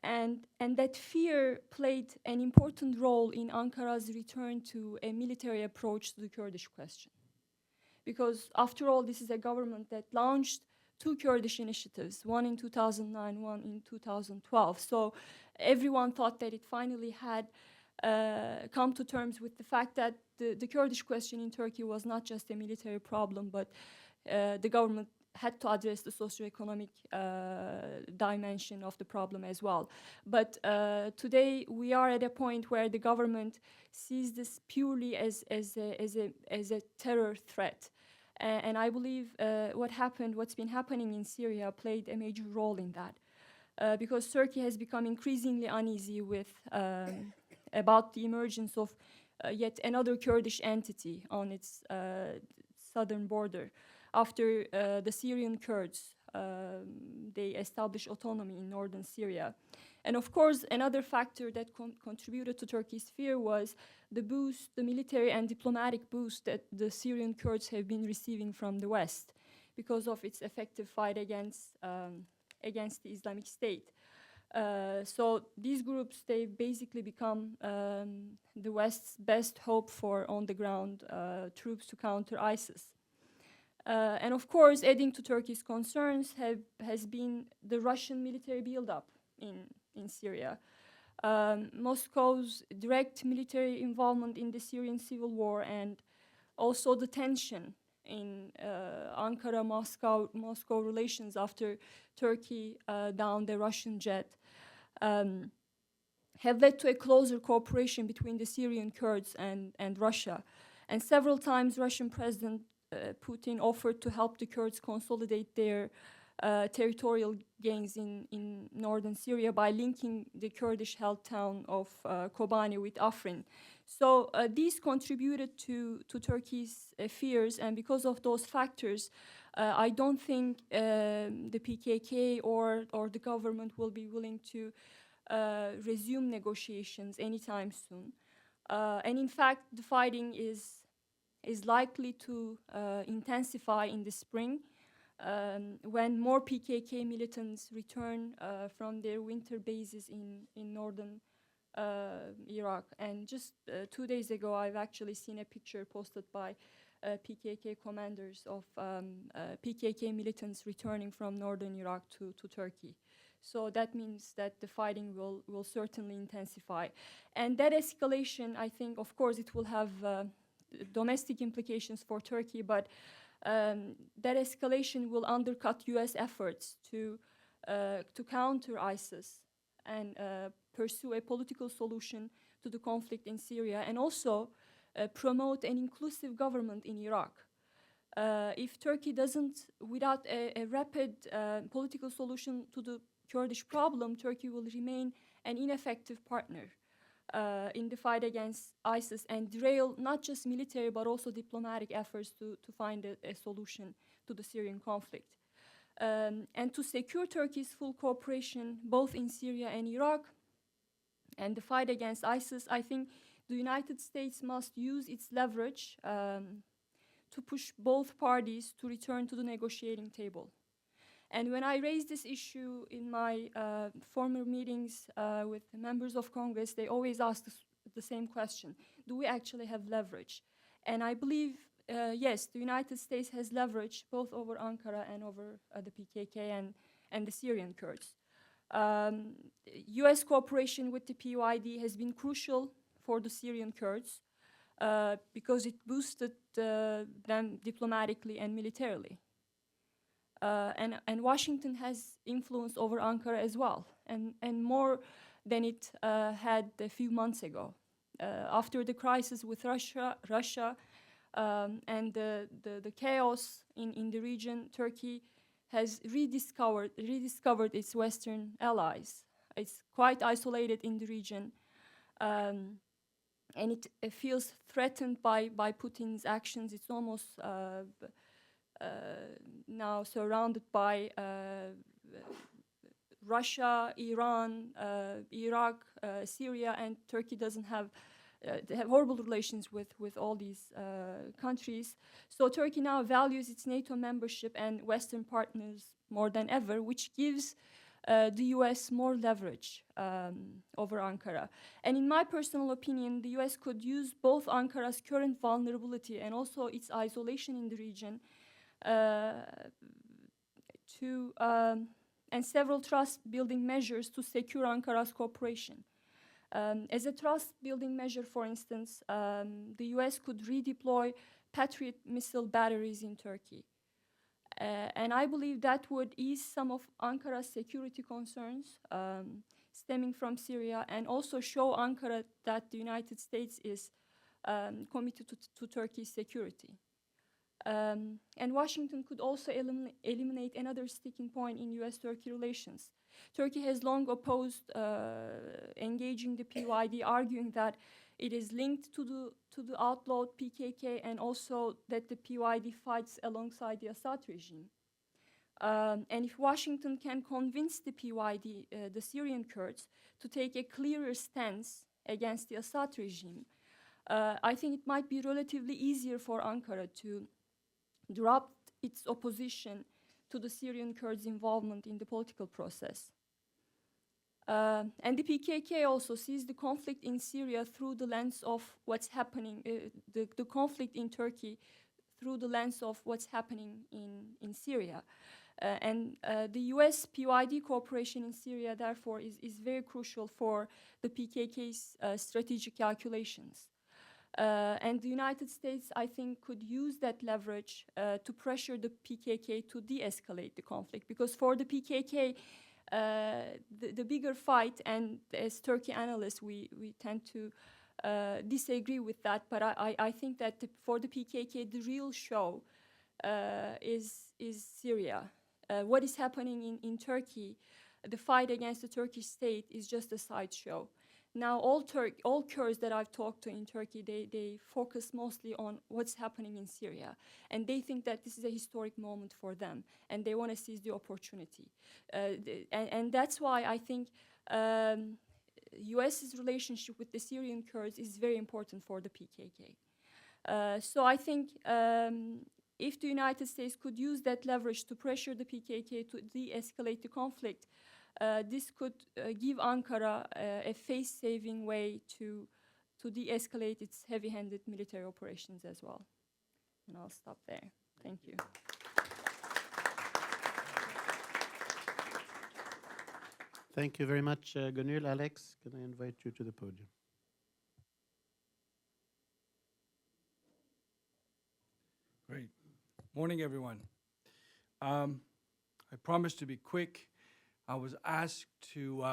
And that fear played an important role in Ankara's return to a military approach to the Kurdish question. Because after all, this is a government that launched 2 Kurdish initiatives, one in 2009, one in 2012. So everyone thought that it finally had come to terms with the fact that the Kurdish question in Turkey was not just a military problem, but the government had to address the socioeconomic dimension of the problem as well. But today we are at a point where the government sees this purely as a terror threat. And I believe what's been happening in Syria played a major role in that. Because Turkey has become increasingly uneasy with about the emergence of yet another Kurdish entity on its southern border. After the Syrian Kurds, they established autonomy in northern Syria. And of course, another factor that contributed to Turkey's fear was the boost, the military and diplomatic boost that the Syrian Kurds have been receiving from the West because of its effective fight against the Islamic State. So these groups, they've basically become the West's best hope for on-the-ground troops to counter ISIS. And of course, adding to Turkey's concerns has been the Russian military buildup in Syria. Moscow's direct military involvement in the Syrian civil war, and also the tension in Ankara-Moscow relations after Turkey downed the Russian jet, have led to a closer cooperation between the Syrian Kurds and Russia. And several times Russian President Putin offered to help the Kurds consolidate their territorial gains in northern Syria by linking the Kurdish-held town of Kobani with Afrin. So these contributed to Turkey's fears, and because of those factors, I don't think the PKK or the government will be willing to resume negotiations anytime soon. And in fact, the fighting is likely to intensify in the spring when more PKK militants return from their winter bases in northern Iraq. And just 2 days ago, I've actually seen a picture posted by PKK commanders of PKK militants returning from northern Iraq to Turkey. So that means that the fighting will certainly intensify. And that escalation, I think, of course, it will have domestic implications for Turkey, but that escalation will undercut U.S. efforts to counter ISIS and pursue a political solution to the conflict in Syria, and also promote an inclusive government in Iraq. If Turkey doesn't, without a rapid political solution to the Kurdish problem, Turkey will remain an ineffective partner in the fight against ISIS and derail not just military but also diplomatic efforts to find a solution to the Syrian conflict. And to secure Turkey's full cooperation both in Syria and Iraq and the fight against ISIS, I think the United States must use its leverage to push both parties to return to the negotiating table. And when I raised this issue in my former meetings with the members of Congress, they always ask the same question: do we actually have leverage? And I believe, yes, the United States has leverage both over Ankara and over the PKK and the Syrian Kurds. U.S. cooperation with the PYD has been crucial for the Syrian Kurds because it boosted them diplomatically and militarily. And Washington has influence over Ankara as well. And more than it had a few months ago. After the crisis with Russia and the chaos in the region, Turkey has rediscovered its Western allies. It's quite isolated in the region, and it feels threatened by Putin's actions. It's almost now surrounded by Russia, Iran, Iraq, Syria, and Turkey doesn't have they have horrible relations with all these countries. So Turkey now values its NATO membership and Western partners more than ever, which gives the US more leverage over Ankara. And in my personal opinion, the US could use both Ankara's current vulnerability and also its isolation in the region and several trust-building measures to secure Ankara's cooperation. As a trust-building measure, for instance, the US could redeploy Patriot missile batteries in Turkey. And I believe that would ease some of Ankara's security concerns stemming from Syria and also show Ankara that the United States is committed to Turkey's security. And Washington could also eliminate another sticking point in US-Turkey relations. Turkey has long opposed engaging the PYD, arguing that it is linked to the outlawed PKK and also that the PYD fights alongside the Assad regime. And if Washington can convince the PYD, the Syrian Kurds, to take a clearer stance against the Assad regime, I think it might be relatively easier for Ankara to drop its opposition to the Syrian Kurds' involvement in the political process. And the PKK also sees the conflict in Syria through the lens of what's happening, the conflict in Turkey through the lens of what's happening in Syria. And the US PYD cooperation in Syria, therefore, is very crucial for the PKK's strategic calculations. And the United States, I think, could use that leverage to pressure the PKK to de-escalate the conflict. Because for the PKK, the bigger fight, and as Turkey analysts, we tend to disagree with that, but I think that for the PKK, the real show is Syria. What is happening in Turkey, the fight against the Turkish state, is just a sideshow. Now, all Kurds that I've talked to in Turkey, they focus mostly on what's happening in Syria. And they think that this is a historic moment for them, and they want to seize the opportunity. And that's why I think US's relationship with the Syrian Kurds is very important for the PKK. So I think if the United States could use that leverage to pressure the PKK to de-escalate the conflict, this could give Ankara a face-saving way to de-escalate its heavy-handed military operations as well. And I'll stop there. Thank you. Thank you very much, Gonul. Alex, can I invite you to the podium? Great. Morning, everyone. I promised to be quick. I was asked to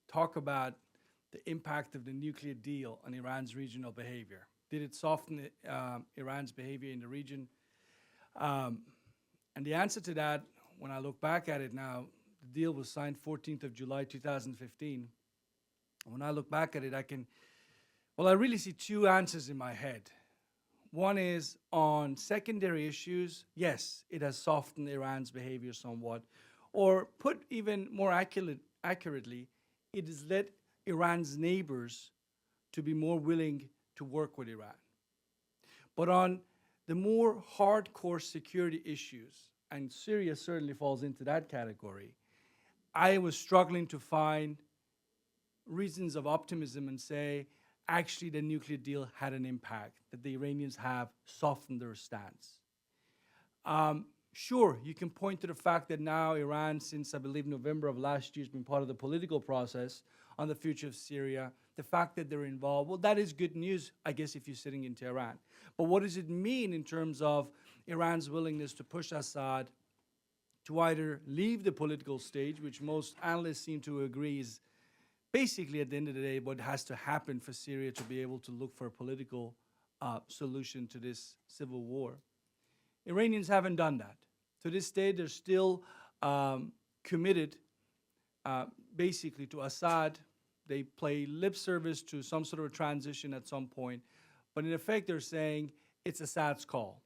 talk about the impact of the nuclear deal on Iran's regional behavior. Did it soften Iran's behavior in the region? And the answer to that, when I look back at it now, the deal was signed 14th of July, 2015. When I look back at it, I really see two answers in my head. One is on secondary issues. Yes, it has softened Iran's behavior somewhat. Or put even more accurately, it has led Iran's neighbors to be more willing to work with Iran. But on the more hardcore security issues, and Syria certainly falls into that category, I was struggling to find reasons of optimism and say, actually the nuclear deal had an impact, that the Iranians have softened their stance. Sure, you can point to the fact that now Iran, since I believe November of last year, has been part of the political process on the future of Syria. The fact that they're involved, well, that is good news, I guess, if you're sitting in Tehran. But what does it mean in terms of Iran's willingness to push Assad to either leave the political stage, which most analysts seem to agree is basically, at the end of the day, what has to happen for Syria to be able to look for a political solution to this civil war. Iranians haven't done that. To this day, they're still committed basically to Assad. They play lip service to some sort of a transition at some point. But in effect, they're saying it's Assad's call.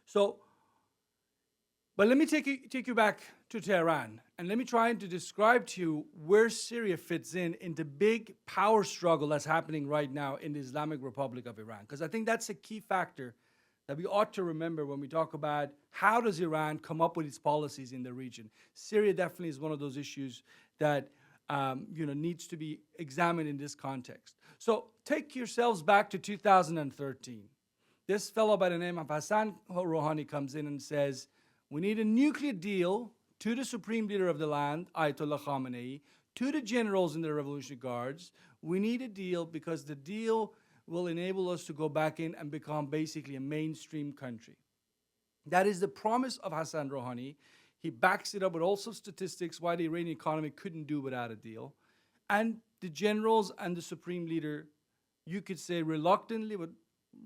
So, but let me take you back to Tehran, and let me try to describe to you where Syria fits in the big power struggle that's happening right now in the Islamic Republic of Iran. Because I think that's a key factor that we ought to remember when we talk about how does Iran come up with its policies in the region. Syria definitely is one of those issues that needs to be examined in this context. So take yourselves back to 2013. This fellow by the name of Hassan Rouhani comes in and says, we need a nuclear deal to the supreme leader of the land, Ayatollah Khamenei, to the generals in the Revolutionary Guards. We need a deal because the deal will enable us to go back in and become basically a mainstream country. That is the promise of Hassan Rouhani. He backs it up with also statistics why the Iranian economy couldn't do without a deal. And the generals and the supreme leader, you could say reluctantly, but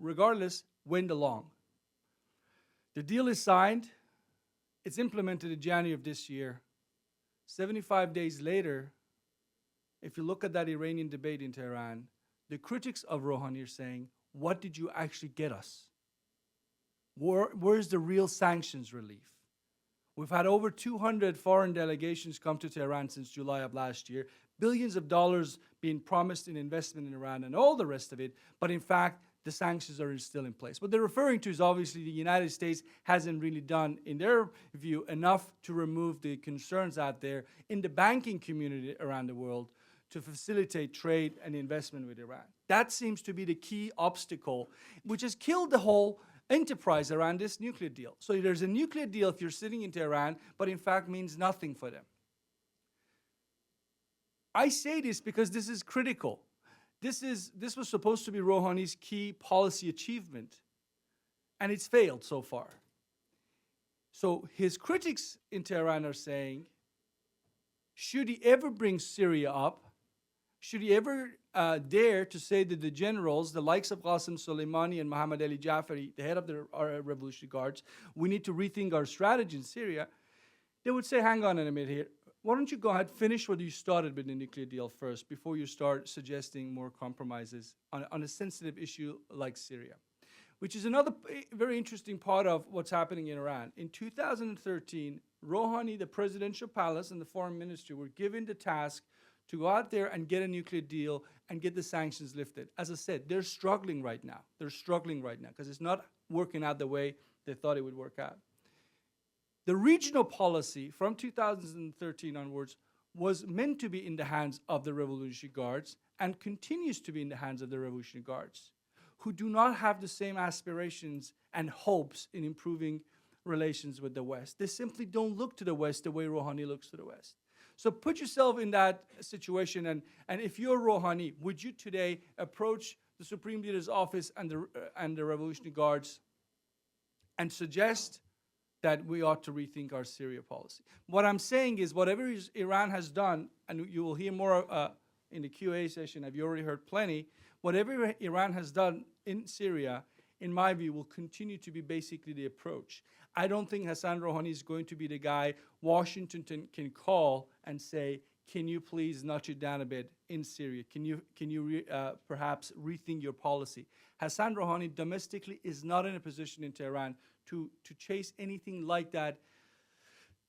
regardless, went along. The deal is signed. It's implemented in January of this year. 75 days later, if you look at that Iranian debate in Tehran, the critics of Rouhani are saying, what did you actually get us? Where's the real sanctions relief? We've had over 200 foreign delegations come to Tehran since July of last year, billions of dollars being promised in investment in Iran and all the rest of it, but in fact, the sanctions are still in place. What they're referring to is obviously the United States hasn't really done, in their view, enough to remove the concerns out there in the banking community around the world to facilitate trade and investment with Iran. That seems to be the key obstacle, which has killed the whole enterprise around this nuclear deal. So there's a nuclear deal if you're sitting in Tehran, but in fact means nothing for them. I say this because this is critical. This was supposed to be Rouhani's key policy achievement, and it's failed so far. So his critics in Tehran are saying, should he ever bring Syria up, should he ever dare to say that the generals, the likes of Qasem Soleimani and Mohammad Ali Jafari, the head of the Revolutionary Guards, we need to rethink our strategy in Syria, they would say, hang on a minute here. Why don't you go ahead, finish what you started with the nuclear deal first before you start suggesting more compromises on a sensitive issue like Syria, which is another very interesting part of what's happening in Iran. In 2013, Rouhani, the presidential palace, and the foreign ministry were given the task to go out there and get a nuclear deal and get the sanctions lifted. As I said, they're struggling right now. They're struggling right now because it's not working out the way they thought it would work out. The regional policy from 2013 onwards was meant to be in the hands of the Revolutionary Guards and continues to be in the hands of the Revolutionary Guards, who do not have the same aspirations and hopes in improving relations with the West. They simply don't look to the West the way Rouhani looks to the West. So put yourself in that situation, and if you're Rouhani, would you today approach the Supreme Leader's office and the Revolutionary Guards and suggest that we ought to rethink our Syria policy? What I'm saying is whatever Iran has done, and you will hear more in the QA session, have you already heard plenty, whatever Iran has done in Syria, in my view, will continue to be basically the approach. I don't think Hassan Rouhani is going to be the guy Washington can call and say, can you please notch it down a bit in Syria? Can you perhaps rethink your policy? Hassan Rouhani domestically is not in a position in Tehran to chase anything like that.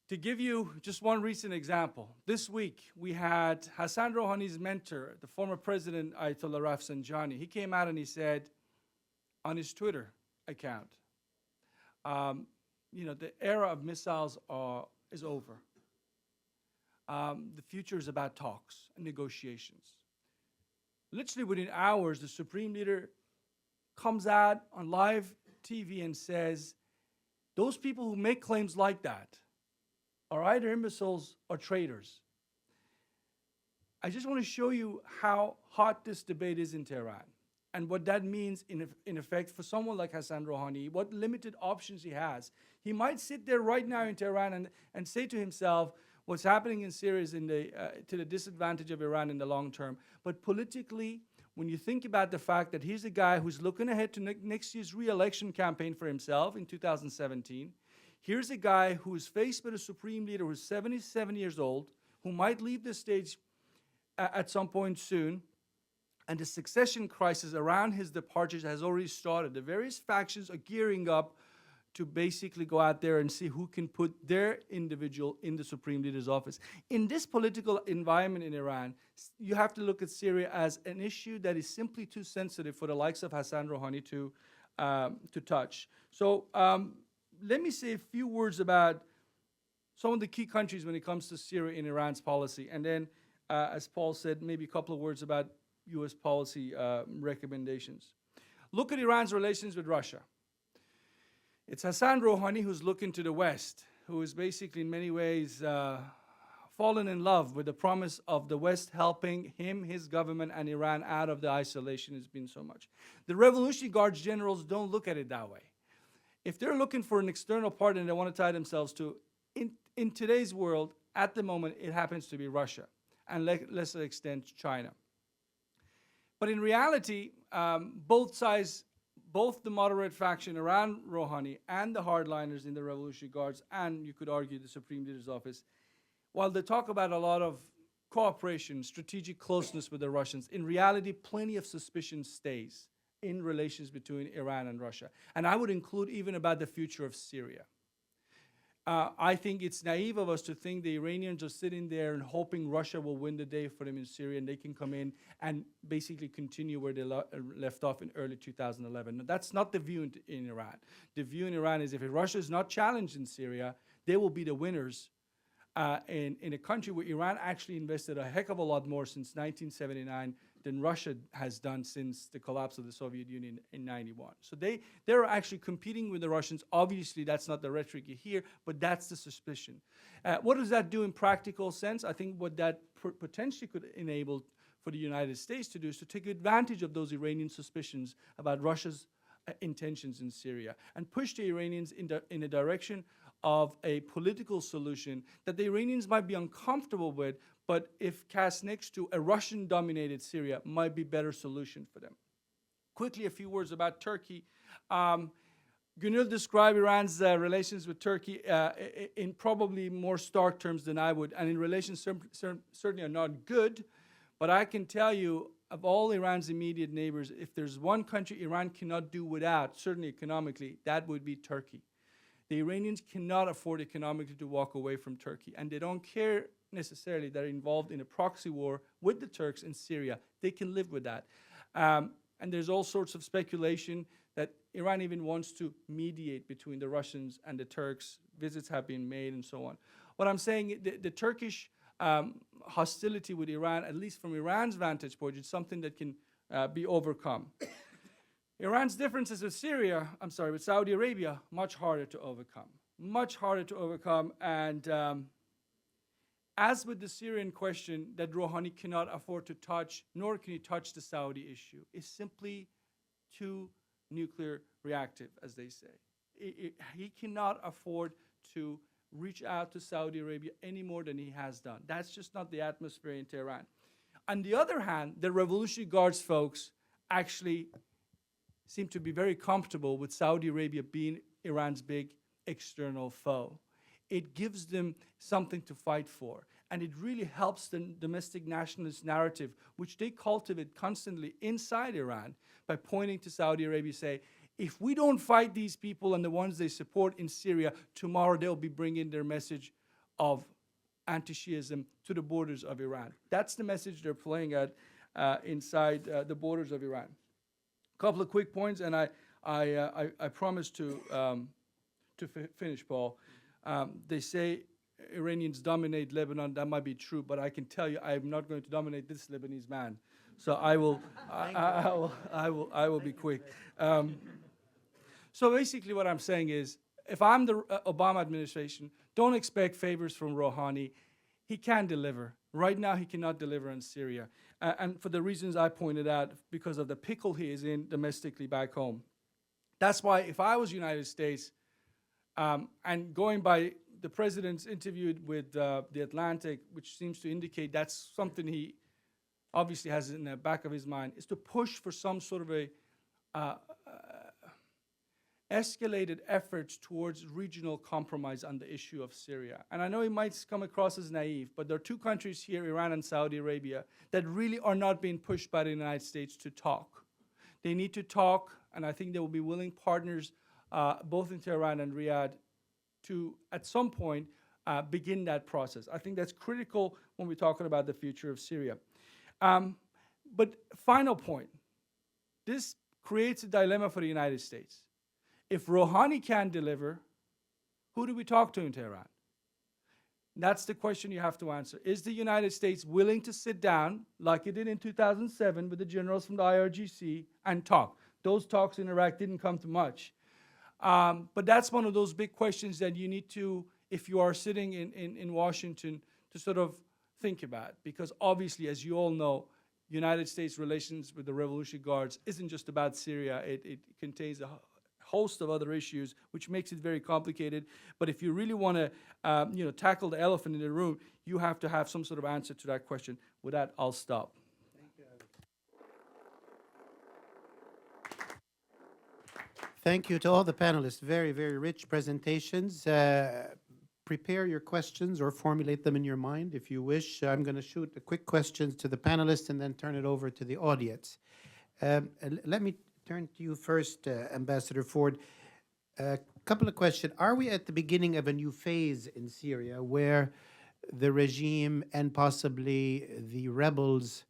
To give you just one recent example, this week we had Hassan Rouhani's mentor, the former president Ayatollah Rafsanjani. He came out and he said on his Twitter account, the era of missiles is over. The future is about talks and negotiations. Literally within hours, the Supreme Leader comes out on live TV and says, those people who make claims like that are either imbeciles or traitors. I just want to show you how hot this debate is in Tehran and what that means in effect for someone like Hassan Rouhani, what limited options he has. He might sit there right now in Tehran and say to himself, what's happening in Syria is to the disadvantage of Iran in the long term. But politically, when you think about the fact that he's a guy who's looking ahead to next year's re-election campaign for himself in 2017, here's a guy who is faced with a supreme leader who's 77 years old, who might leave the stage at some point soon, and the succession crisis around his departure has already started. The various factions are gearing up to basically go out there and see who can put their individual in the supreme leader's office. In this political environment in Iran, you have to look at Syria as an issue that is simply too sensitive for the likes of Hassan Rouhani to touch. So let me say a few words about some of the key countries when it comes to Syria in Iran's policy. And then, as Paul said, maybe a couple of words about US policy recommendations. Look at Iran's relations with Russia. It's Hassan Rouhani who's looking to the West, who is basically in many ways fallen in love with the promise of the West helping him, his government, and Iran out of the isolation it's been so much. The Revolutionary Guards generals don't look at it that way. If they're looking for an external partner they want to tie themselves to, in today's world, at the moment, it happens to be Russia, and lesser extent, China. But in reality, both sides, both the moderate faction around Rouhani and the hardliners in the Revolutionary Guards, and you could argue the Supreme Leader's office, while they talk about a lot of cooperation, strategic closeness with the Russians, in reality, plenty of suspicion stays in relations between Iran and Russia. And I would include even about the future of Syria. I think it's naive of us to think the Iranians are sitting there and hoping Russia will win the day for them in Syria and they can come in and basically continue where they left off in early 2011. No, that's not the view in Iran. The view in Iran is if Russia is not challenged in Syria, they will be the winners in a country where Iran actually invested a heck of a lot more since 1979 than Russia has done since the collapse of the Soviet Union in 91. So they're actually competing with the Russians. Obviously, that's not the rhetoric you hear, but that's the suspicion. What does that do in practical sense? I think what that potentially could enable for the United States to do is to take advantage of those Iranian suspicions about Russia's intentions in Syria and push the Iranians in a direction of a political solution that the Iranians might be uncomfortable with, but if cast next to a Russian-dominated Syria, might be a better solution for them. Quickly, a few words about Turkey. Gonul described Iran's relations with Turkey in probably more stark terms than I would, and in relations certainly are not good, but I can tell you, of all Iran's immediate neighbors, if there's one country Iran cannot do without, certainly economically, that would be Turkey. The Iranians cannot afford economically to walk away from Turkey, and they don't care necessarily they're involved in a proxy war with the Turks in Syria. They can live with that. And there's all sorts of speculation that Iran even wants to mediate between the Russians and the Turks. Visits have been made and so on. What I'm saying, the Turkish hostility with Iran, at least from Iran's vantage point, is something that can be overcome. Iran's differences with with Saudi Arabia, much harder to overcome. Much harder to overcome, and as with the Syrian question that Rouhani cannot afford to touch, nor can he touch the Saudi issue, is simply too nuclear reactive, as they say. He cannot afford to reach out to Saudi Arabia any more than he has done. That's just not the atmosphere in Tehran. On the other hand, the Revolutionary Guards folks actually seem to be very comfortable with Saudi Arabia being Iran's big external foe. It gives them something to fight for. And it really helps the domestic nationalist narrative, which they cultivate constantly inside Iran, by pointing to Saudi Arabia, say, if we don't fight these people and the ones they support in Syria, tomorrow they'll be bringing their message of anti-Shiism to the borders of Iran. That's the message they're playing at inside the borders of Iran. A couple of quick points, and I promise to finish, Paul. They say Iranians dominate Lebanon. That might be true, but I can tell you, I am not going to dominate this Lebanese man. So I will be quick. So basically, what I'm saying is, if I'm the Obama administration, don't expect favors from Rouhani. He can deliver. Right now, he cannot deliver in Syria, and for the reasons I pointed out, because of the pickle he is in domestically back home. That's why, if I was United States, and going by the president's interviewed with The Atlantic, which seems to indicate that's something he obviously has in the back of his mind, is to push for some sort of a escalated efforts towards regional compromise on the issue of Syria. And I know it might come across as naive, but there are two countries here, Iran and Saudi Arabia, that really are not being pushed by the United States to talk. They need to talk, and I think they will be willing partners, both in Tehran and Riyadh, to, at some point, begin that process. I think that's critical when we're talking about the future of Syria. But final point, this creates a dilemma for the United States. If Rouhani can't deliver, who do we talk to in Tehran? That's the question you have to answer. Is the United States willing to sit down, like it did in 2007 with the generals from the IRGC, and talk? Those talks in Iraq didn't come to much. But that's one of those big questions that you need to, if you are sitting in Washington, to sort of think about. Because obviously, as you all know, United States relations with the Revolutionary Guards isn't just about Syria. It contains a host of other issues, which makes it very complicated. But if you really want to tackle the elephant in the room, you have to have some sort of answer to that question. With that, I'll stop. Thank you to all the panelists. Very, very rich presentations. Prepare your questions or formulate them in your mind if you wish. I'm going to shoot the quick questions to the panelists and then turn it over to the audience. Let me turn to you first, Ambassador Ford. A couple of questions. Are we at the beginning of a new phase in Syria where the regime and possibly the rebels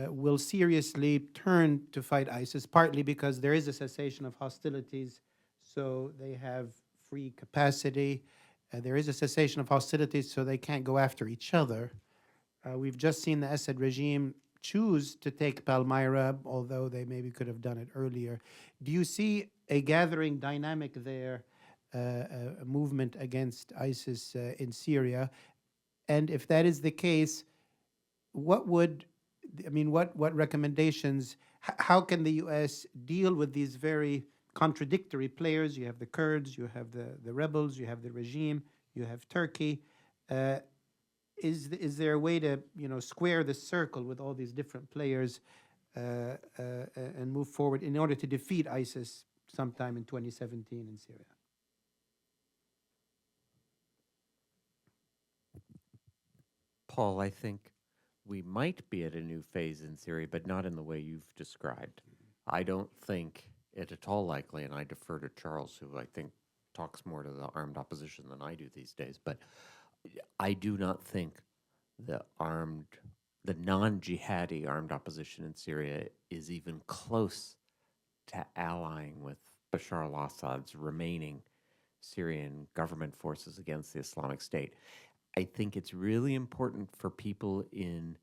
will seriously turn to fight ISIS, partly because there is a cessation of hostilities, so they have free capacity. There is a cessation of hostilities, so they can't go after each other. We've just seen the Assad regime choose to take Palmyra, although they maybe could have done it earlier. Do you see a gathering dynamic there, a movement against ISIS in Syria? And if that is the case, what recommendations, how can the U.S. deal with these very contradictory players? You have the Kurds, you have the rebels, you have the regime, you have Turkey. Is there a way to square the circle with all these different players and move forward in order to defeat ISIS sometime in 2017 in Syria? Paul, I think we might be at a new phase in Syria, but not in the way you've described. I don't think it at all likely, and I defer to Charles, who I think talks more to the armed opposition than I do these days, but I do not think the non-jihadi armed opposition in Syria is even close to allying with Bashar al-Assad's remaining Syrian government forces against the Islamic State. I think it's really important for people in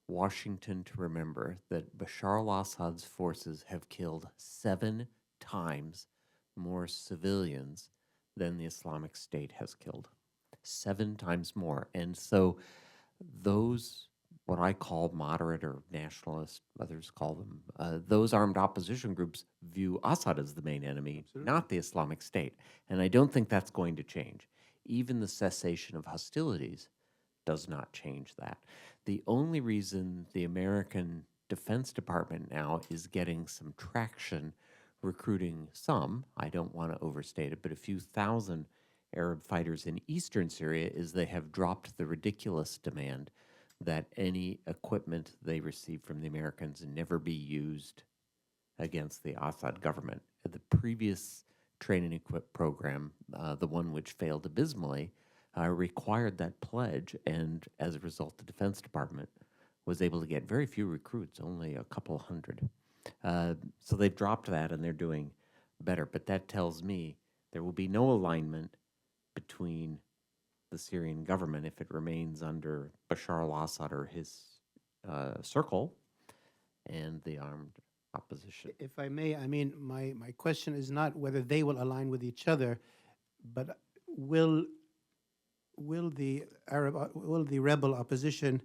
Washington to remember that Bashar al-Assad's forces have killed 7 times more civilians than the Islamic State has killed. 7 times more. And so those, what I call moderate or nationalist, others call them, those armed opposition groups view Assad as the main enemy, Absolutely. not the Islamic State. And I don't think that's going to change. Even the cessation of hostilities does not change that. The only reason the American Defense Department now is getting some traction recruiting some, I don't want to overstate it, but a few thousand Arab fighters in eastern Syria is they have dropped the ridiculous demand that any equipment they receive from the Americans never be used against the Assad government. The previous train and equip program, the one which failed abysmally, required that pledge, and as a result, the Defense Department was able to get very few recruits, only a couple hundred. So they've dropped that, and they're doing better. But that tells me there will be no alignment between the Syrian government if it remains under Bashar al-Assad or his circle and the armed opposition. If I may, my question is not whether they will align with each other, but will the rebel opposition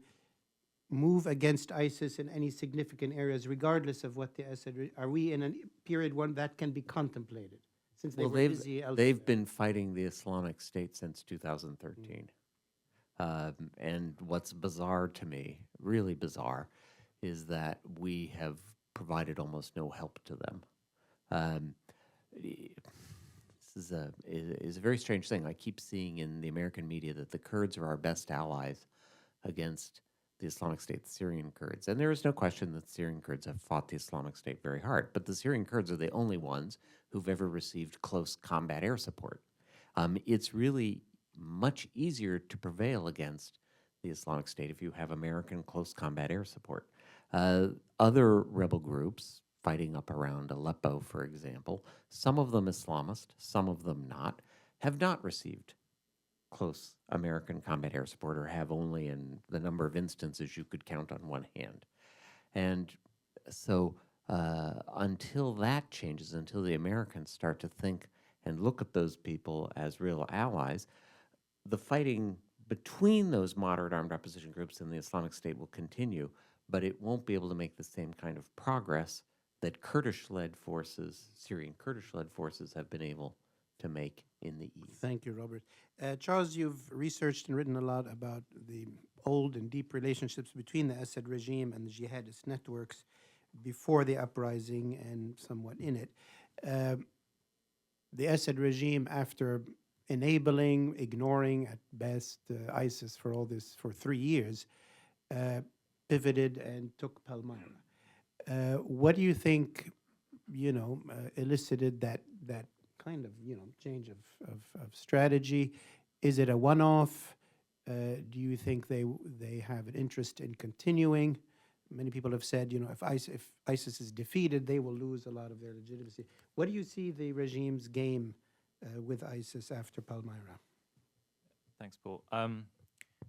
move against ISIS in any significant areas, regardless of what the Assad? Are we in a period when that can be contemplated? since they Well, were busy elsewhere? they've been fighting the Islamic State since 2013. And what's bizarre to me, really bizarre, is that we have provided almost no help to them. Um, this is a very strange thing. I keep seeing in the American media that the Kurds are our best allies against the Islamic State, the Syrian Kurds. And there is no question that the Syrian Kurds have fought the Islamic State very hard. But the Syrian Kurds are the only ones who've ever received close combat air support. It's really much easier to prevail against the Islamic State if you have American close combat air support. Other rebel groups fighting up around Aleppo, for example, some of them Islamist, some of them not, have not received close American combat air support, or have only in the number of instances you could count on one hand. And so until that changes, until the Americans start to think and look at those people as real allies, the fighting between those moderate armed opposition groups and the Islamic State will continue, but it won't be able to make the same kind of progress that Kurdish-led forces, Syrian Kurdish-led forces, have been able to make in the east. Thank you, Robert. Charles, you've researched and written a lot about the old and deep relationships between the Assad regime and the jihadist networks before the uprising and somewhat in it. The Assad regime, after enabling, ignoring at best ISIS for 3 years, pivoted and took Palmyra. What do you think, elicited that kind of, change of strategy? Is it a one-off? Do you think they have an interest in continuing? Many people have said, if ISIS is defeated, they will lose a lot of their legitimacy. What do you see the regime's game with ISIS after Palmyra? Thanks, Paul.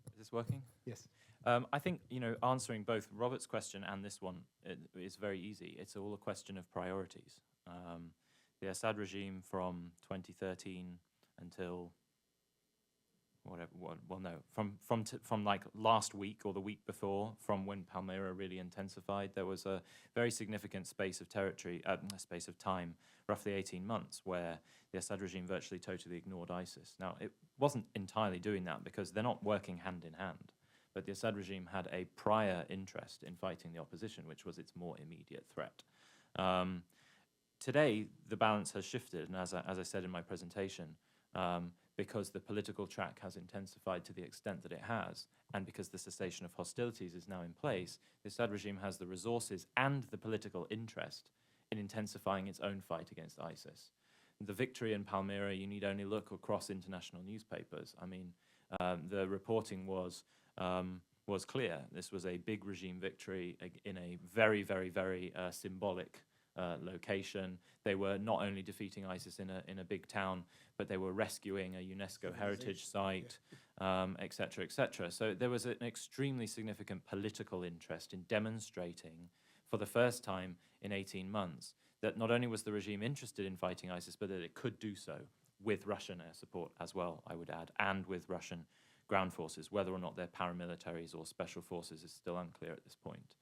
Is this working? Yes. I think, answering both Robert's question and this one is very easy. It's all a question of priorities. The Assad regime from 2013 until from like last week or the week before, from when Palmyra really intensified, there was a very significant space of time, roughly 18 months, where the Assad regime virtually totally ignored ISIS. Now, it wasn't entirely doing that because they're not working hand in hand, but the Assad regime had a prior interest in fighting the opposition, which was its more immediate threat. Today, the balance has shifted, and as I said in my presentation, because the political track has intensified to the extent that it has, and because the cessation of hostilities is now in place, the Assad regime has the resources and the political interest in intensifying its own fight against ISIS. The victory in Palmyra, you need only look across international newspapers. I mean, the reporting was clear. This was a big regime victory in a very, very, very symbolic location. They were not only defeating ISIS in a big town, but they were rescuing a UNESCO heritage site, et cetera, et cetera. So there was an extremely significant political interest in demonstrating for the first time in 18 months that not only was the regime interested in fighting ISIS, but that it could do so with Russian air support as well, I would add, and with Russian ground forces. Whether or not they're paramilitaries or special forces is still unclear at this point.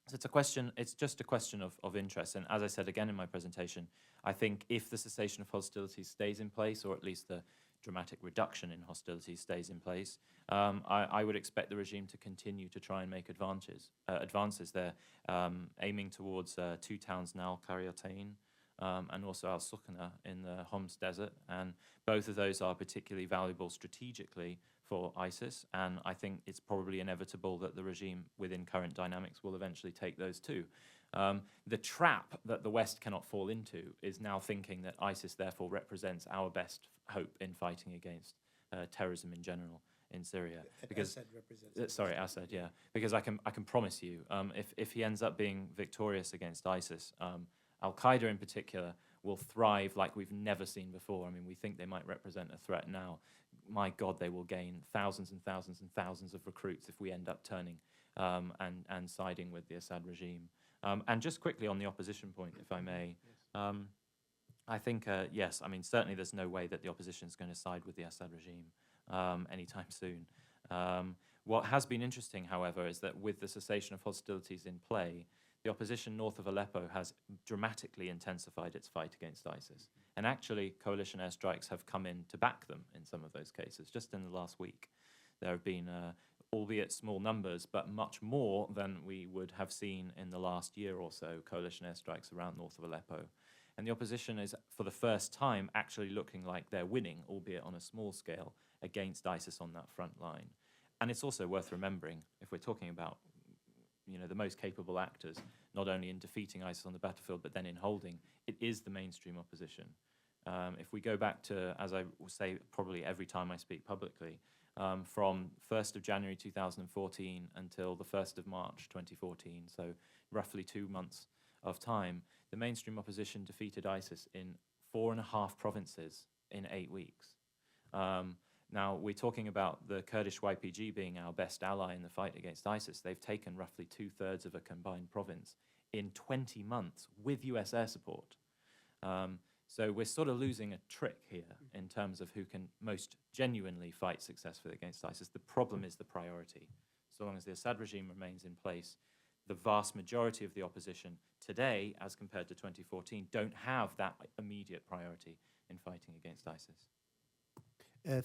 So it's just a question of interest. And as I said again in my presentation, I think if the cessation of hostilities stays in place, or at least the dramatic reduction in hostilities stays in place, I would expect the regime to continue to try and make advances. They're aiming towards 2 towns now, Qaryatain, and also Al-Sukhna in the Homs Desert. And both of those are particularly valuable strategically for ISIS, and I think it's probably inevitable that the regime within current dynamics will eventually take those too. The trap that the West cannot fall into is now thinking that ISIS therefore represents our best hope in fighting against terrorism in general in Syria. Because Assad represents Assad, yeah. Because I can promise you, if he ends up being victorious against ISIS, Al-Qaeda in particular will thrive like we've never seen before. I mean, we think they might represent a threat now. My God, they will gain thousands and thousands and thousands of recruits if we end up turning and siding with the Assad regime. And just quickly on the opposition point, if I may, I think, yes, I mean, certainly there's no way that the opposition is going to side with the Assad regime anytime soon. What has been interesting, however, is that with the cessation of hostilities in play, the opposition north of Aleppo has dramatically intensified its fight against ISIS. And actually, coalition airstrikes have come in to back them in some of those cases. Just in the last week, there have been, albeit small numbers, but much more than we would have seen in the last year or so, coalition airstrikes around north of Aleppo. And the opposition is, for the first time, actually looking like they're winning, albeit on a small scale, against ISIS on that front line. And it's also worth remembering, if we're talking about the most capable actors, not only in defeating ISIS on the battlefield, but then in holding, it is the mainstream opposition. If we go back to, as I will say probably every time I speak publicly, from 1st of January 2014 until the 1st of March 2014, so roughly 2 months of time, the mainstream opposition defeated ISIS in 4.5 provinces in 8 weeks. Now, we're talking about the Kurdish YPG being our best ally in the fight against ISIS. They've taken roughly 2/3 of a combined province in 20 months with US air support. So we're sort of losing a trick here in terms of who can most genuinely fight successfully against ISIS. The problem is the priority. So long as the Assad regime remains in place, the vast majority of the opposition today, as compared to 2014, don't have that immediate priority in fighting against ISIS.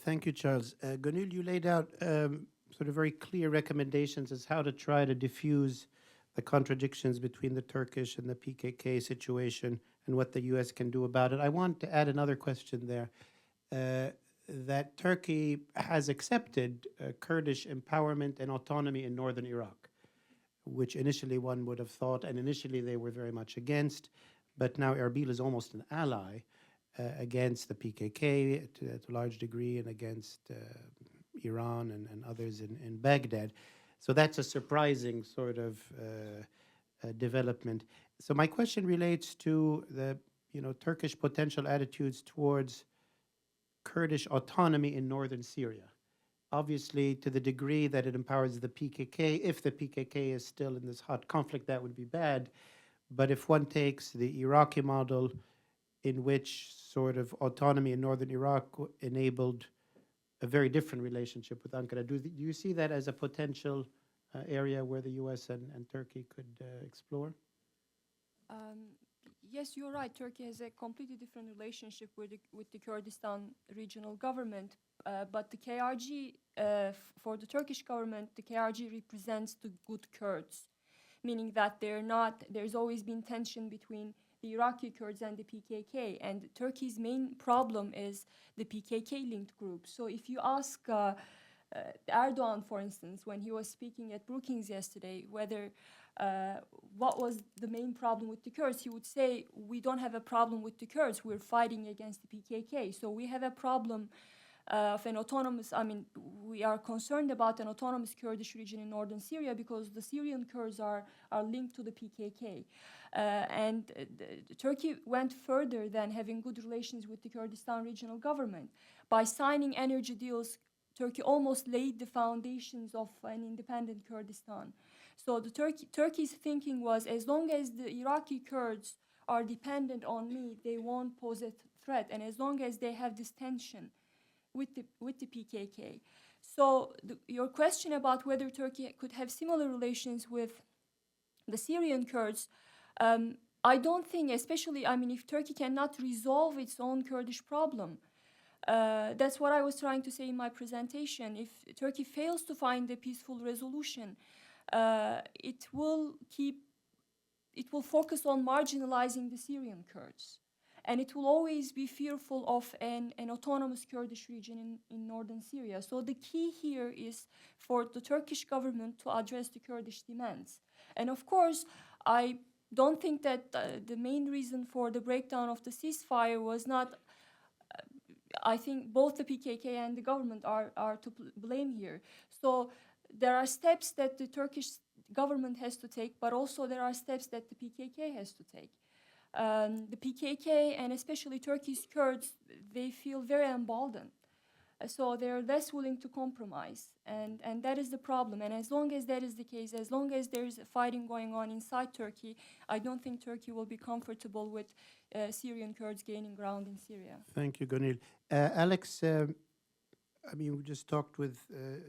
Thank you, Charles. Gonul, you laid out sort of very clear recommendations as how to try to diffuse the contradictions between the Turkish and the PKK situation and what the U.S. can do about it. I want to add another question there, that Turkey has accepted Kurdish empowerment and autonomy in northern Iraq, which initially one would have thought, and initially they were very much against, but now Erbil is almost an ally against the PKK to a large degree and against Iran and others in Baghdad. So that's a surprising sort of development. So my question relates to the Turkish potential attitudes towards Kurdish autonomy in northern Syria. Obviously, to the degree that it empowers the PKK, if the PKK is still in this hot conflict, that would be bad. But if one takes the Iraqi model, in which sort of autonomy in northern Iraq enabled a very different relationship with Ankara. Do you see that as a potential area where the U.S. and Turkey could explore? Yes, you're right. Turkey has a completely different relationship with the Kurdistan regional government. But the KRG, for the Turkish government, the KRG represents the good Kurds, meaning that there's always been tension between the Iraqi Kurds and the PKK, and Turkey's main problem is the PKK-linked group. So if you ask Erdogan, for instance, when he was speaking at Brookings yesterday, whether what was the main problem with the Kurds, he would say, we don't have a problem with the Kurds, we're fighting against the PKK. So we have a problem of an autonomous, we are concerned about an autonomous Kurdish region in northern Syria because the Syrian Kurds are linked to the PKK. Turkey went further than having good relations with the Kurdistan regional government. By signing energy deals, Turkey almost laid the foundations of an independent Kurdistan. So the Turkey's thinking was, as long as the Iraqi Kurds are dependent on me, they won't pose a threat, and as long as they have this tension with the PKK. So your question about whether Turkey could have similar relations with the Syrian Kurds, I don't think, especially, if Turkey cannot resolve its own Kurdish problem, that's what I was trying to say in my presentation. If Turkey fails to find a peaceful resolution, it will focus on marginalizing the Syrian Kurds. And it will always be fearful of an autonomous Kurdish region in northern Syria. So the key here is for the Turkish government to address the Kurdish demands. And of course, I don't think that the main reason for the breakdown of the ceasefire was not, I think both the PKK and the government are to blame here. So there are steps that the Turkish government has to take, but also there are steps that the PKK has to take. The PKK and especially Turkey's Kurds, they feel very emboldened. So they're less willing to compromise, and that is the problem. And as long as that is the case, as long as there's fighting going on inside Turkey, I don't think Turkey will be comfortable with Syrian Kurds gaining ground in Syria. Thank you, Gonul. Alex, we just talked with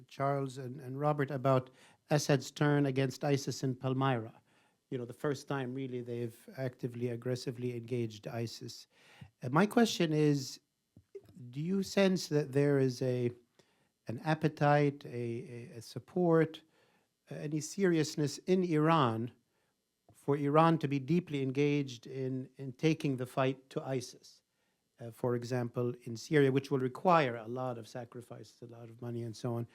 Charles and Robert about Assad's turn against ISIS in Palmyra. the first time really they've actively, aggressively engaged ISIS. My question is, do you sense that there is an appetite, a support, any seriousness in Iran for Iran to be deeply engaged in taking the fight to ISIS? For example, in Syria, which will require a lot of sacrifice, a lot of money and so on.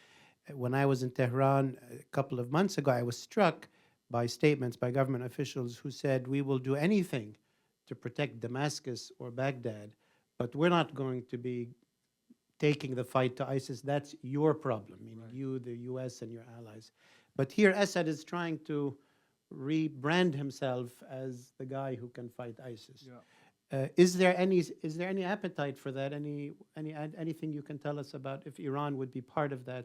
When I was in Tehran a couple of months ago, I was struck by statements by government officials who said, we will do anything to protect Damascus or Baghdad, but we're not going to be taking the fight to ISIS. That's your problem, meaning you, the US, and your allies. But here, Assad is trying to rebrand himself as the guy who can fight ISIS. Is there any appetite for that? Anything you can tell us about if Iran would be part of that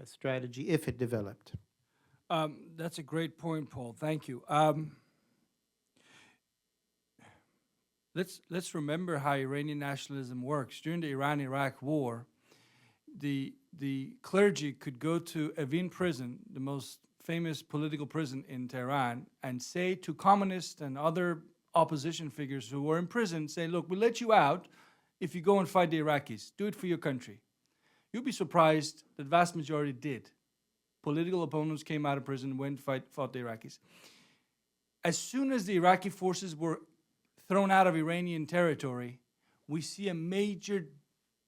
strategy if it developed? That's a great point, Paul. Thank you. Let's remember how Iranian nationalism works. During the Iran-Iraq war, the clergy could go to Evin prison, the most famous political prison in Tehran, and say to communists and other opposition figures who were in prison, say, look, we'll let you out if you go and fight the Iraqis. Do it for your country. You'd be surprised that the vast majority did. Political opponents came out of prison, went and fought the Iraqis. As soon as the Iraqi forces were thrown out of Iranian territory, we see a major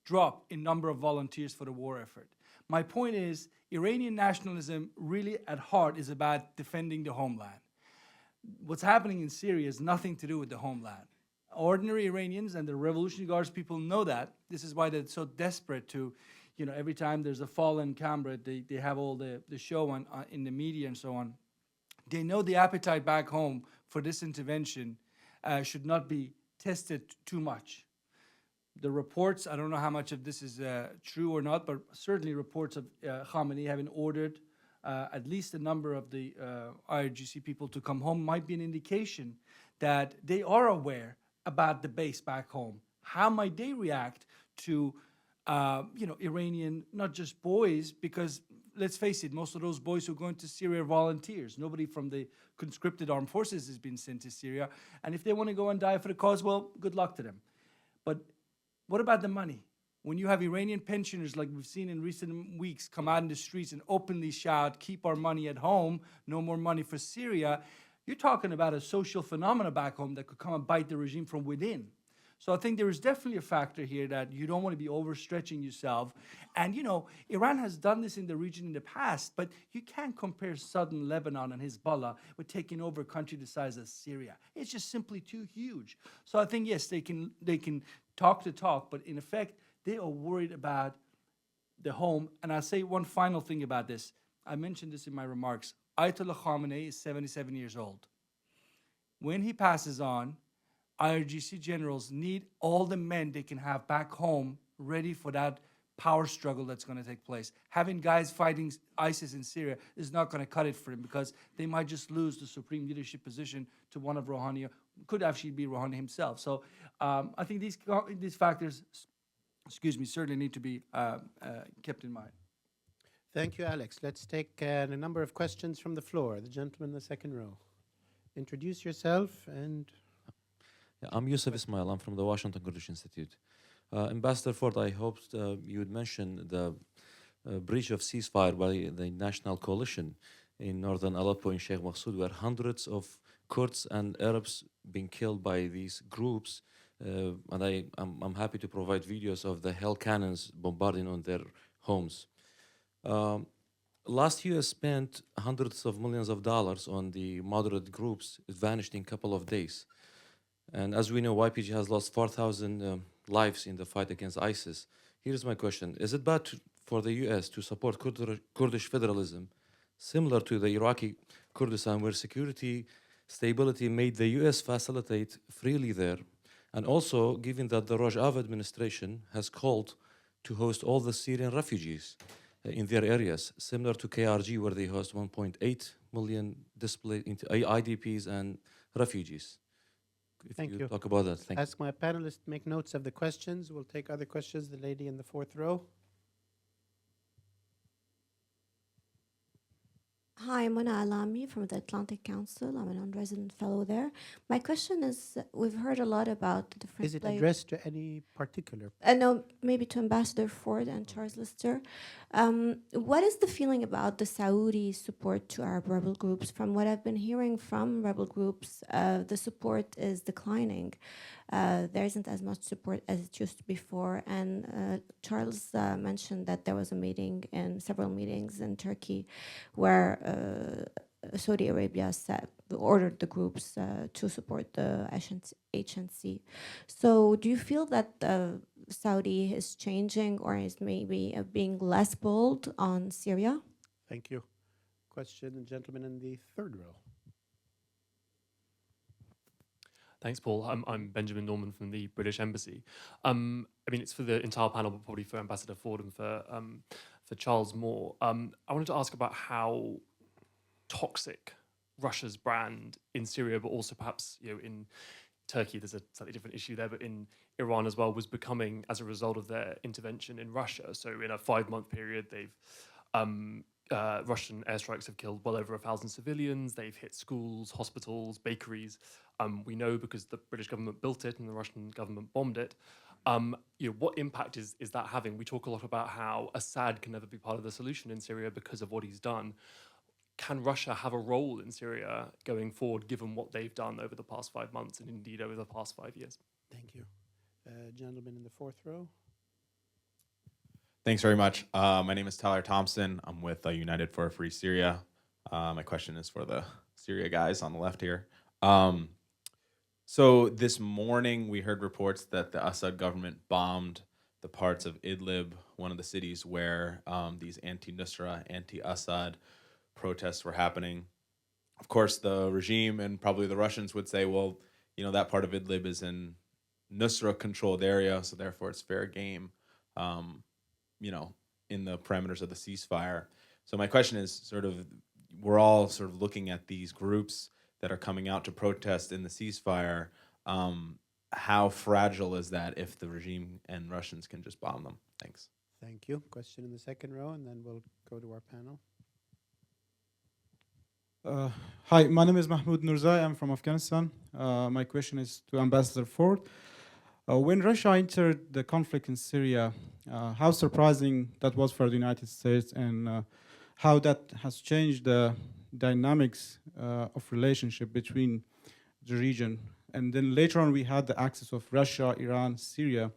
drop in number of volunteers for the war effort. My point is, Iranian nationalism really at heart is about defending the homeland. What's happening in Syria has nothing to do with the homeland. Ordinary Iranians and the Revolutionary Guards people know that. This is why they're so desperate to, every time there's a fallen camera, they have all the show on in the media and so on. They know the appetite back home for this intervention should not be tested too much. The reports, I don't know how much of this is true or not, but certainly reports of Khamenei having ordered at least a number of the IRGC people to come home might be an indication that they are aware about the base back home. How might they react to, Iranian, not just boys, because let's face it, most of those boys who go into Syria are volunteers. Nobody from the conscripted armed forces has been sent to Syria. And if they want to go and die for the cause, well, good luck to them. But what about the money? When you have Iranian pensioners, like we've seen in recent weeks, come out in the streets and openly shout, keep our money at home, no more money for Syria, you're talking about a social phenomena back home that could come and bite the regime from within. So I think there is definitely a factor here that you don't want to be overstretching yourself. And, Iran has done this in the region in the past, but you can't compare southern Lebanon and Hezbollah with taking over a country the size of Syria. It's just simply too huge. So I think, yes, they can talk the talk, but in effect, they are worried about the home. And I'll say one final thing about this. I mentioned this in my remarks. Ayatollah Khamenei is 77 years old. When he passes on, IRGC generals need all the men they can have back home ready for that power struggle that's going to take place. Having guys fighting ISIS in Syria is not going to cut it for him because they might just lose the supreme leadership position to one of Rouhani, or could actually be Rouhani himself. So I think these factors, certainly need to be kept in mind. Thank you, Alex. Let's take a number of questions from the floor. The gentleman in the second row. Introduce yourself and... Yeah, I'm Yusuf Ismail. I'm from the Washington Kurdish Institute. Ambassador Ford, I hoped you would mention the breach of ceasefire by the National Coalition in northern Aleppo in Sheikh Mahsoud, where hundreds of Kurds and Arabs being killed by these groups. And I'm happy to provide videos of the hell cannons bombarding on their homes. Last year spent hundreds of millions of dollars on the moderate groups. It vanished in a couple of days. And as we know, YPG has lost 4,000 lives in the fight against ISIS. Here's my question. Is it bad for the US to support Kurdish federalism, similar to the Iraqi Kurdistan, where security stability made the US facilitate freely there? And also, given that the Rojava administration has called to host all the Syrian refugees in their areas, similar to KRG, where they host 1.8 million displaced IDPs and refugees. Thank you. Talk about that. Thank you. Ask my panelists to make notes of the questions. We'll take other questions. The lady in the fourth row. Hi, I'm Mona Alami from the Atlantic Council. I'm a non-resident fellow there. My question is, we've heard a lot about the different Is it addressed to any particular? no, maybe to Ambassador Ford and Charles Lister. What is the feeling about the Saudi support to Arab rebel groups? From what I've been hearing from rebel groups, the support is declining. There isn't as much support as it used to before. And Charles mentioned that there was a meeting and several meetings in Turkey where Saudi Arabia ordered the groups to support the HNC. So do you feel that Saudi is changing or is maybe being less bold on Syria? Thank you. Question, the gentleman in the third row. Thanks, Paul. I'm Benjamin Norman from the British Embassy. I mean, it's for the entire panel, but probably for Ambassador Ford and for Charles Moore. I wanted to ask about how toxic Russia's brand in Syria, but also perhaps in Turkey, there's a slightly different issue there, but in Iran as well, was becoming as a result of their intervention in Russia. So in a 5-month period, they've Russian airstrikes have killed well over 1,000 civilians. They've hit schools, hospitals, bakeries. We know because the British government built it and the Russian government bombed it. What impact is that having? We talk a lot about how Assad can never be part of the solution in Syria because of what he's done. Can Russia have a role in Syria going forward, given what they've done over the past 5 months and indeed over the past 5 years? Thank you. Gentleman in the fourth row. Thanks very much. My name is Tyler Thompson. I'm with United for a Free Syria. My question is for the Syria guys on the left here. So this morning we heard reports that the Assad government bombed the parts of Idlib, one of the cities where these anti-Nusra, anti-Assad protests were happening. Of course, the regime and probably the Russians would say, well, that part of Idlib is in Nusra-controlled area, so therefore it's fair game, in the parameters of the ceasefire. So my question is we're all sort of looking at these groups that are coming out to protest in the ceasefire. How fragile is that if the regime and Russians can just bomb them? Thanks. Thank you. Question in the second row, and then we'll go to our panel. Hi, my name is Mahmoud Nurzai. I'm from Afghanistan. My question is to Ambassador Ford. When Russia entered the conflict in Syria, how surprising that was for the United States, and how that has changed the dynamics of relationship between the region. And then later on, we had the axis of Russia, Iran, Syria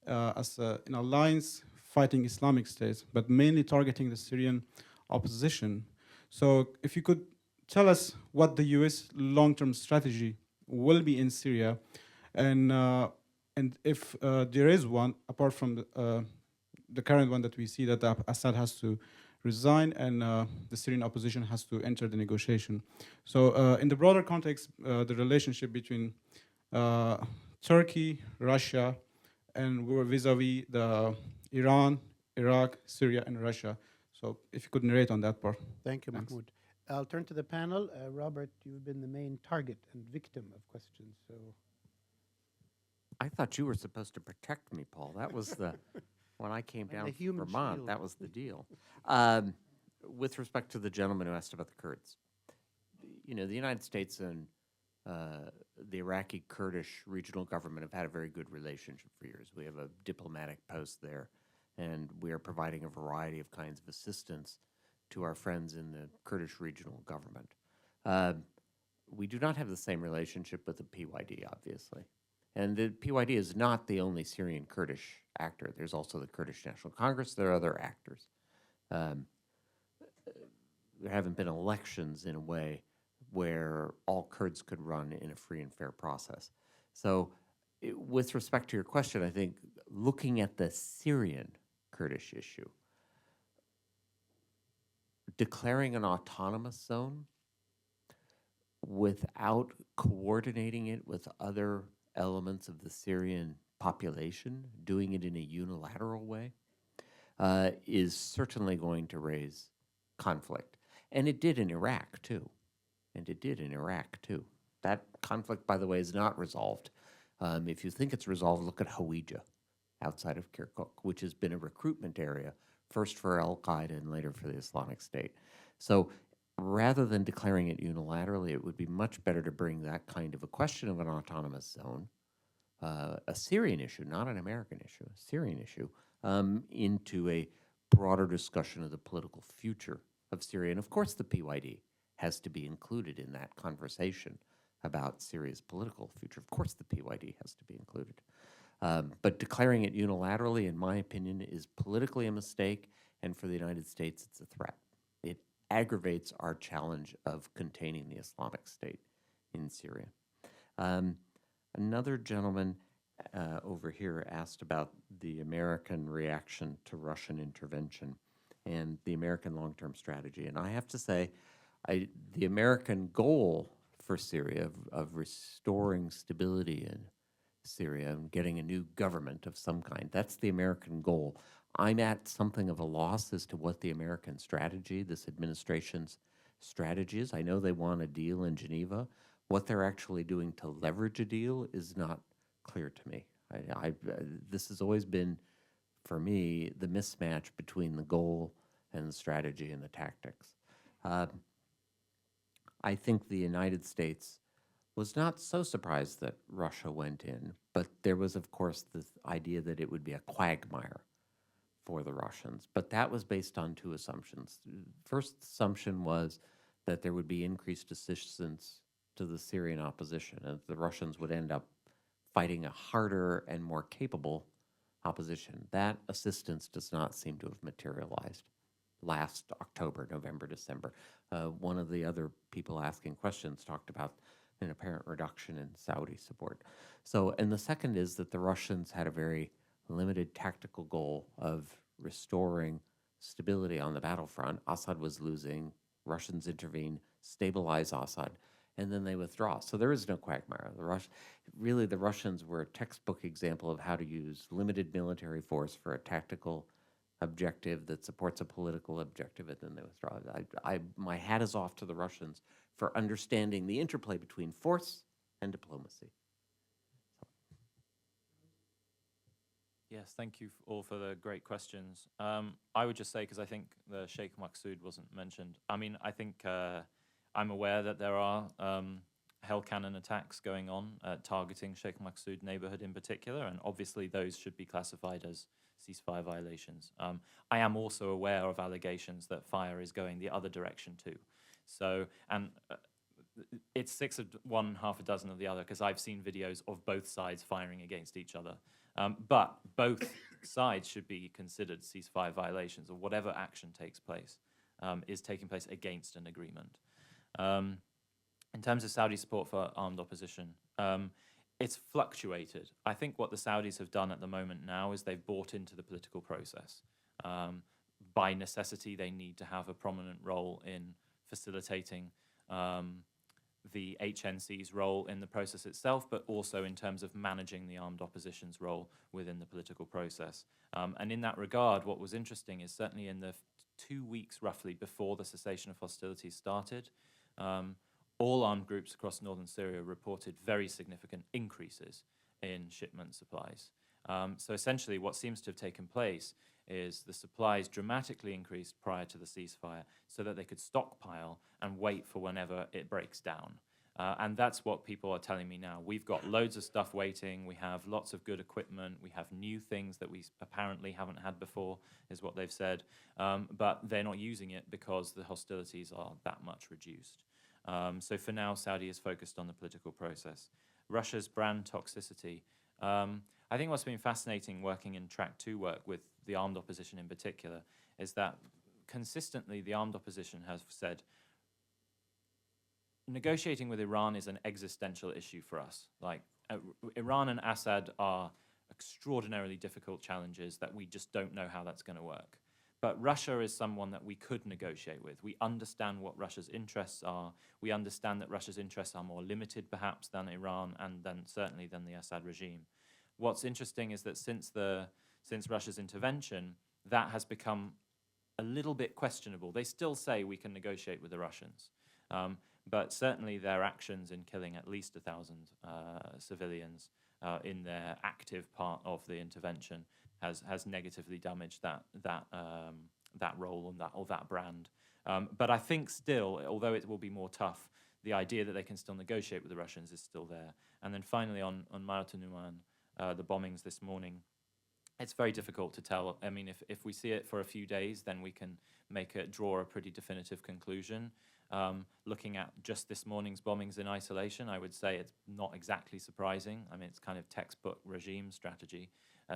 as an alliance fighting Islamic State, but mainly targeting the Syrian opposition. So if you could tell us what the U.S. long-term strategy will be in Syria, and if there is one, apart from the current one that we see that Assad has to resign and the Syrian opposition has to enter the negotiation. So in the broader context, the relationship between Turkey, Russia, and we're vis-a-vis the Iran, Iraq, Syria, and Russia. So if you could narrate on that part. Thank you, Thanks. Mahmoud. I'll turn to the panel. Robert, you've been the main target and victim of questions, so I thought you were supposed to protect me, Paul. That was when I came I'm down the from human Vermont, shield. that was the deal. With respect to the gentleman who asked about the Kurds, the United States and the Iraqi Kurdish regional government have had a very good relationship for years. We have a diplomatic post there, and we are providing a variety of kinds of assistance to our friends in the Kurdish regional government. We do not have the same relationship with the PYD, obviously. And the PYD is not the only Syrian Kurdish actor. There's also the Kurdish National Congress. There are other actors. There haven't been elections in a way where all Kurds could run in a free and fair process. So with respect to your question, I think looking at the Syrian Kurdish issue, declaring an autonomous zone without coordinating it with other elements of the Syrian population, doing it in a unilateral way, is certainly going to raise conflict. And it did in Iraq, too. That conflict, by the way, is not resolved. If you think it's resolved, look at Hawija, outside of Kirkuk, which has been a recruitment area, first for al-Qaeda and later for the Islamic State. So rather than declaring it unilaterally, it would be much better to bring that kind of a question of an autonomous zone, a Syrian issue, not an American issue, a Syrian issue, into a broader discussion of the political future of Syria. And of course, the PYD has to be included in that conversation about Syria's political future. Of course, the PYD has to be included. But declaring it unilaterally, in my opinion, is politically a mistake, and for the United States, it's a threat. It aggravates our challenge of containing the Islamic State in Syria. Another gentleman over here asked about the American reaction to Russian intervention and the American long-term strategy. And I have to say, the American goal for Syria of restoring stability in Syria and getting a new government of some kind, that's the American goal. I'm at something of a loss as to what the American strategy, this administration's strategy is. I know they want a deal in Geneva. What they're actually doing to leverage a deal is not clear to me. This has always been, for me, the mismatch between the goal and the strategy and the tactics. I think the United States was not so surprised that Russia went in, but there was, of course, the idea that it would be a quagmire for the Russians. But that was based on two assumptions. First assumption was that there would be increased assistance to the Syrian opposition, and the Russians would end up fighting a harder and more capable opposition. That assistance does not seem to have materialized last October, November, December. One of the other people asking questions talked about an apparent reduction in Saudi support. So, and the second is that the Russians had a very limited tactical goal of restoring stability on the battlefront. Assad was losing, Russians intervene, stabilize Assad, and then they withdraw. So there is no quagmire. The Russians were a textbook example of how to use limited military force for a tactical objective that supports a political objective, and then they withdraw. My hat is off to the Russians for understanding the interplay between force and diplomacy. Yes, thank you all for the great questions. I would just say, because I think the Sheikh Maqsood wasn't mentioned, I mean, I think I'm aware that there are hell cannon attacks going on targeting Sheikh Maqsood neighborhood in particular, and obviously those should be classified as ceasefire violations. I am also aware of allegations that fire is going the other direction too. So, and it's 6 of one, half a dozen of the other, because I've seen videos of both sides firing against each other. But both sides should be considered ceasefire violations, or whatever action takes place is taking place against an agreement. In terms of Saudi support for armed opposition, it's fluctuated. I think what the Saudis have done at the moment now is they've bought into the political process. By necessity, they need to have a prominent role in facilitating the HNC's role in the process itself, but also in terms of managing the armed opposition's role within the political process. And in that regard, what was interesting is certainly in the 2 weeks roughly before the cessation of hostilities started, all armed groups across northern Syria reported very significant increases in shipment supplies. So essentially what seems to have taken place is the supplies dramatically increased prior to the ceasefire so that they could stockpile and wait for whenever it breaks down. And that's what people are telling me now. We've got loads of stuff waiting. We have lots of good equipment. We have new things that we apparently haven't had before, is what they've said. But they're not using it because the hostilities are that much reduced. So for now, Saudi is focused on the political process. Russia's brand toxicity. I think what's been fascinating working in Track 2 work with the armed opposition in particular is that consistently the armed opposition has said, negotiating with Iran is an existential issue for us. Like, Iran and Assad are extraordinarily difficult challenges that we just don't know how that's going to work. But Russia is someone that we could negotiate with. We understand what Russia's interests are. We understand that Russia's interests are more limited, perhaps, than Iran and then certainly than the Assad regime. What's interesting is that since Russia's intervention, that has become a little bit questionable. They still say we can negotiate with the Russians. But certainly their actions in killing at least 1,000 civilians in their active part of the intervention has negatively damaged that role and that brand. But I think still, although it will be more tough, the idea that they can still negotiate with the Russians is still there. And then finally on Maratunuman, the bombings this morning, it's very difficult to tell. I mean, if we see it for a few days, then we can draw a pretty definitive conclusion. Looking at just this morning's bombings in isolation, I would say it's not exactly surprising. I mean, it's kind of textbook regime strategy.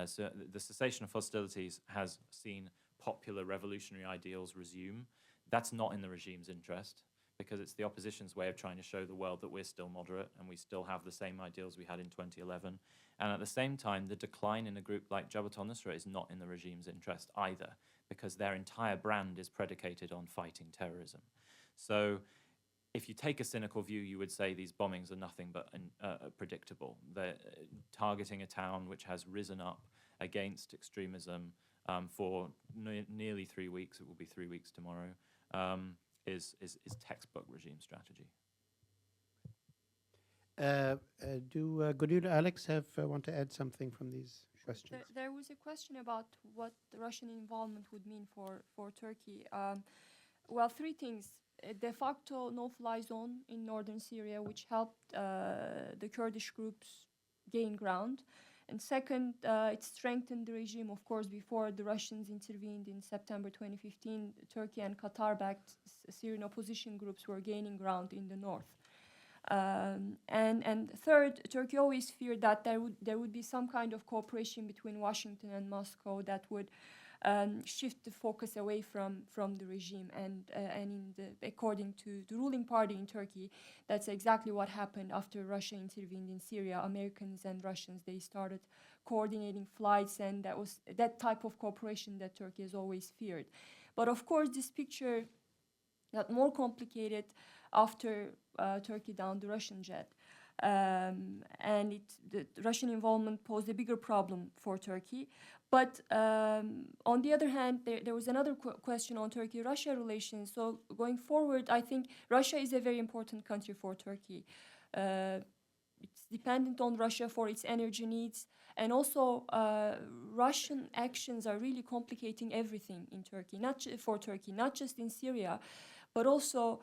So the cessation of hostilities has seen popular revolutionary ideals resume. That's not in the regime's interest, because it's the opposition's way of trying to show the world that we're still moderate and we still have the same ideals we had in 2011. And at the same time, the decline in a group like Jabhat al-Nusra is not in the regime's interest either, because their entire brand is predicated on fighting terrorism. So if you take a cynical view, you would say these bombings are nothing but predictable. They're targeting a town which has risen up against extremism for nearly 3 weeks. It will be 3 weeks tomorrow. Is textbook regime strategy. Do Gonul, Alex, want to add something from these questions? There was a question about what the Russian involvement would mean for Turkey. Well, three things. A de facto no-fly zone in northern Syria, which helped the Kurdish groups gain ground. And second, it strengthened the regime. Of course, before the Russians intervened in September 2015, Turkey and Qatar-backed Syrian opposition groups were gaining ground in the north. And third, Turkey always feared that there would be some kind of cooperation between Washington and Moscow that would shift the focus away from the regime. And according to the ruling party in Turkey, that's exactly what happened after Russia intervened in Syria. Americans and Russians, they started coordinating flights, and that was that type of cooperation that Turkey has always feared. But of course, this picture got more complicated after Turkey downed the Russian jet. And the Russian involvement posed a bigger problem for Turkey. But on the other hand, there was another question on Turkey-Russia relations. So going forward, I think Russia is a very important country for Turkey. It's dependent on Russia for its energy needs. And also, Russian actions are really complicating everything in Turkey, for Turkey, not just in Syria, but also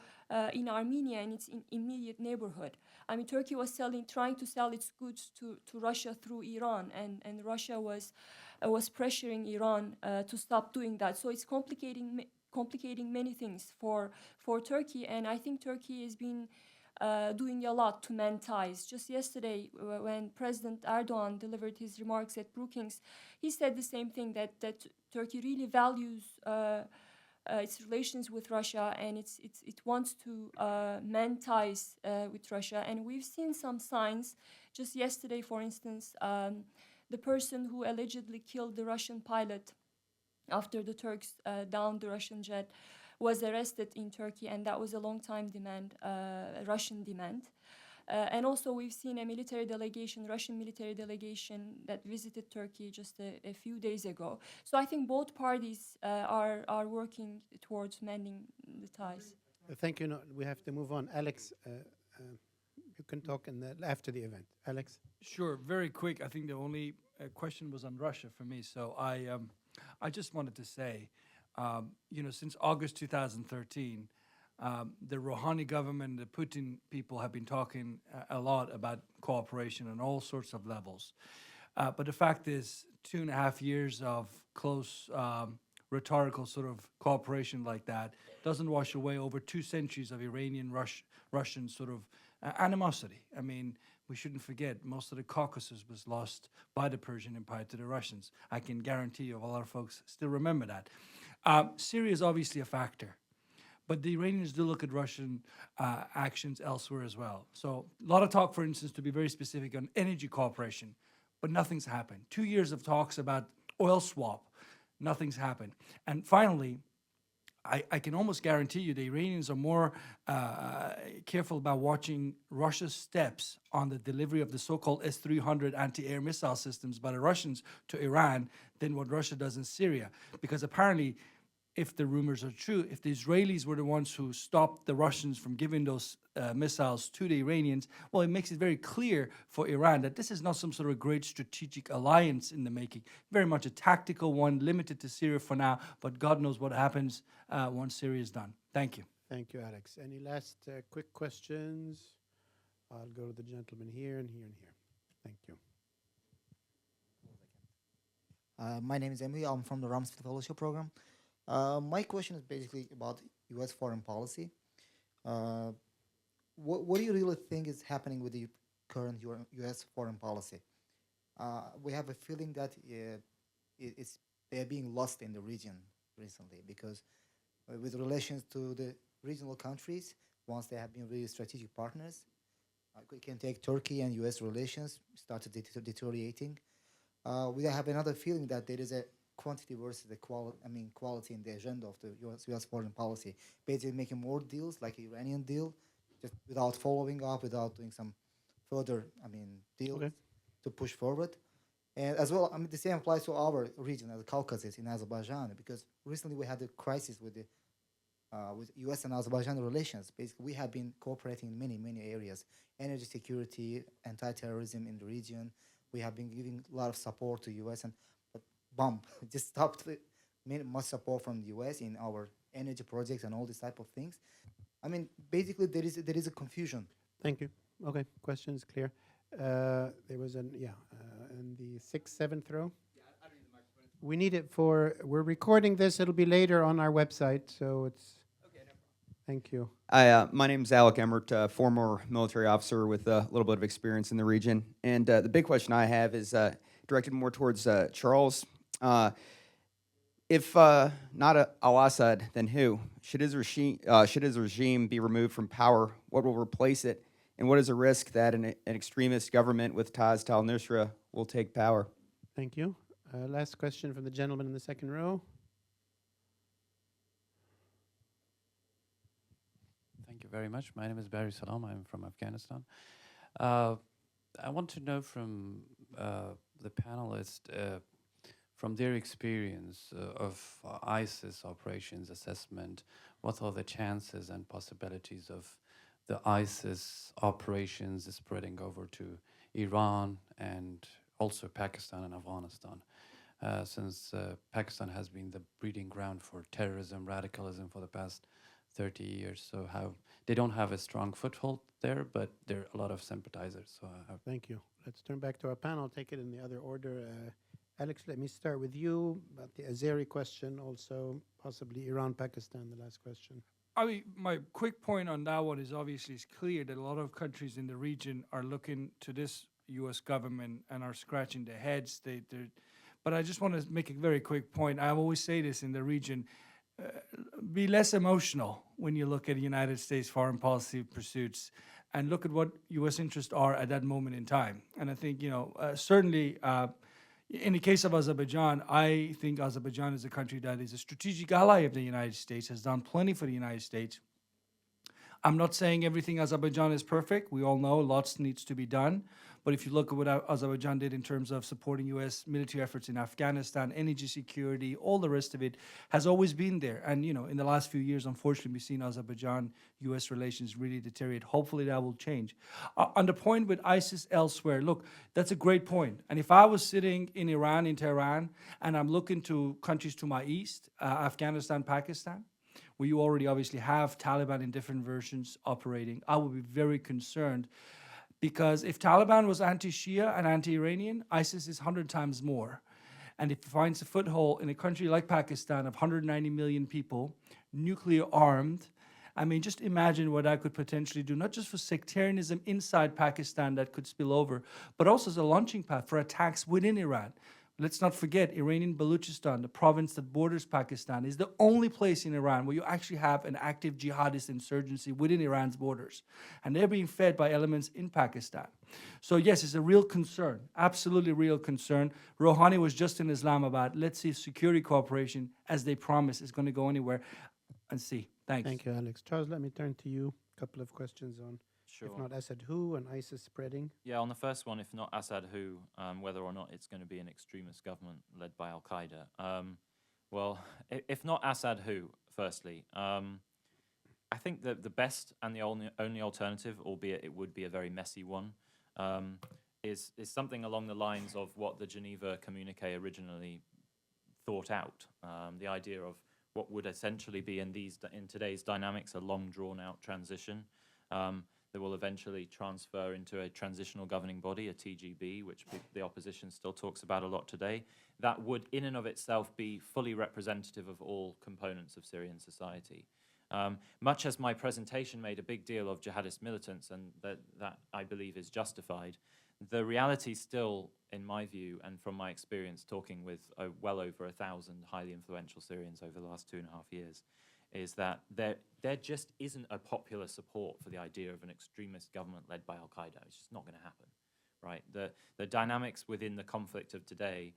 in Armenia and its immediate neighborhood. I mean, Turkey was trying to sell its goods to Russia through Iran, and Russia was pressuring Iran to stop doing that. So it's complicating many things for Turkey, and I think Turkey has been doing a lot to mend ties. Just yesterday, when President Erdogan delivered his remarks at Brookings, he said the same thing, that Turkey really values its relations with Russia, and it wants to mend ties with Russia. And we've seen some signs. Just yesterday, for instance, the person who allegedly killed the Russian pilot after the Turks downed the Russian jet was arrested in Turkey, and that was a long-time demand, a Russian demand. And also we've seen a Russian military delegation that visited Turkey just a few days ago. So I think both parties are working towards mending the ties. Thank you. No, we have to move on. Alex, you can talk after the event. Alex? Sure, very quick. I think the only question was on Russia for me. So I just wanted to say, since August 2013, the Rouhani government, the Putin people have been talking a lot about cooperation on all sorts of levels. But the fact is, 2.5 years of close rhetorical sort of cooperation like that doesn't wash away over 2 centuries of Iranian-Russian sort of animosity. I mean, we shouldn't forget, most of the Caucasus was lost by the Persian Empire to the Russians. I can guarantee you a lot of folks still remember that. Syria is obviously a factor, but the Iranians do look at Russian actions elsewhere as well. So a lot of talk, for instance, to be very specific, on energy cooperation, but nothing's happened. 2 years of talks about oil swap, nothing's happened. And finally, I can almost guarantee you the Iranians are more careful about watching Russia's steps on the delivery of the so-called S-300 anti-air missile systems by the Russians to Iran than what Russia does in Syria. Because apparently, if the rumors are true, if the Israelis were the ones who stopped the Russians from giving those missiles to the Iranians, well, it makes it very clear for Iran that this is not some sort of great strategic alliance in the making. Very much a tactical one, limited to Syria for now, but God knows what happens once Syria is done. Thank you. Thank you, Alex. Any last quick questions? I'll go to the gentleman here and here and here. Thank you. My name is Emily. I'm from the Rumsfeld Fellowship Program. My question is basically about U.S. foreign policy. What do you really think is happening with the current U.S. foreign policy? We have a feeling that they're being lost in the region recently because with relations to the regional countries, once they have been really strategic partners, we can take Turkey and U.S. relations started deteriorating. We have another feeling that there is a quantity versus the quality in the agenda of the U.S. foreign policy. Basically making more deals like the Iranian deal, just without following up, without doing some further, deals to push forward. And as well, the same applies to our region, the Caucasus in Azerbaijan, because recently we had a crisis with the with U.S. and Azerbaijan relations. Basically, we have been cooperating in many areas: energy security, anti-terrorism in the region. We have been giving a lot of support to U.S. but boom, just stopped much support from the U.S. in our energy projects and all these type of things. Basically, there is a confusion. Thank you. Okay, questions clear. There was in the 6th, 7th row. We need it we're recording this. It'll be later on our website, so it's. Okay, no problem. Thank you. Hi, my name is Alec Emmert, former military officer with a little bit of experience in the region. And the big question I have is directed more towards Charles. If not al-Assad, then who? Should his regime be removed from power? What will replace it? And what is the risk that an extremist government with ties to al-Nusra will take power? Thank you. Last question from the gentleman in the 2nd row. Thank you very much. My name is Barry Salam. I'm from Afghanistan. I want to know from the panelists, from their experience of ISIS operations assessment, what are the chances and possibilities of the ISIS operations spreading over to Iran and also Pakistan and Afghanistan, since Pakistan has been the breeding ground for terrorism, radicalism for the past 30 years. So they don't have a strong foothold there, but there are a lot of sympathizers. So Thank you. Let's turn back to our panel. Take it in the other order. Alex, let me start with you about the Azeri question, also possibly Iran, Pakistan, the last question. My quick point on that one is obviously it's clear that a lot of countries in the region are looking to this U.S. government and are scratching their heads. But I just want to make a very quick point. I always say this in the region, be less emotional when you look at the United States foreign policy pursuits and look at what U.S. interests are at that moment in time. And I think, certainly in the case of Azerbaijan, I think Azerbaijan is a country that is a strategic ally of the United States, has done plenty for the United States. I'm not saying everything Azerbaijan is perfect. We all know lots needs to be done. But if you look at what Azerbaijan did in terms of supporting U.S. military efforts in Afghanistan, energy security, all the rest of it has always been there. And, in the last few years, unfortunately, we've seen Azerbaijan-U.S. relations really deteriorate. Hopefully that will change. On the point with ISIS elsewhere, look, that's a great point. And if I was sitting in Iran, in Tehran, and I'm looking to countries to my east, Afghanistan, Pakistan, where you already obviously have Taliban in different versions operating, I would be very concerned. Because if Taliban was anti-Shia and anti-Iranian, ISIS is 100 times more. And if it finds a foothold in a country like Pakistan of 190 million people, nuclear armed, just imagine what that could potentially do, not just for sectarianism inside Pakistan that could spill over, but also as a launching pad for attacks within Iran. Let's not forget, Iranian Baluchistan, the province that borders Pakistan, is the only place in Iran where you actually have an active jihadist insurgency within Iran's borders. And they're being fed by elements in Pakistan. So yes, it's a real concern, absolutely real concern. Rouhani was just in Islamabad. Let's see if security cooperation, as they promised, is going to go anywhere. And see. Thanks. Thank you, Alex. Charles, let me turn to you. A couple of questions on, if not Assad, who, and ISIS spreading. Yeah, on the first one, if not Assad, who, whether or not it's going to be an extremist government led by al-Qaeda. Well, if not Assad, who, firstly? I think that the best and the only alternative, albeit it would be a very messy one, is something along the lines of what the Geneva Communique originally thought out. The idea of what would essentially be in today's dynamics a long drawn out transition that will eventually transfer into a transitional governing body, a TGB, which the opposition still talks about a lot today. That would in and of itself be fully representative of all components of Syrian society. Much as my presentation made a big deal of jihadist militants, and that I believe is justified, the reality still, in my view, and from my experience talking with well over 1,000 highly influential Syrians over the last 2.5 years, is that there just isn't a popular support for the idea of an extremist government led by al-Qaeda. It's just not going to happen, right? The dynamics within the conflict of today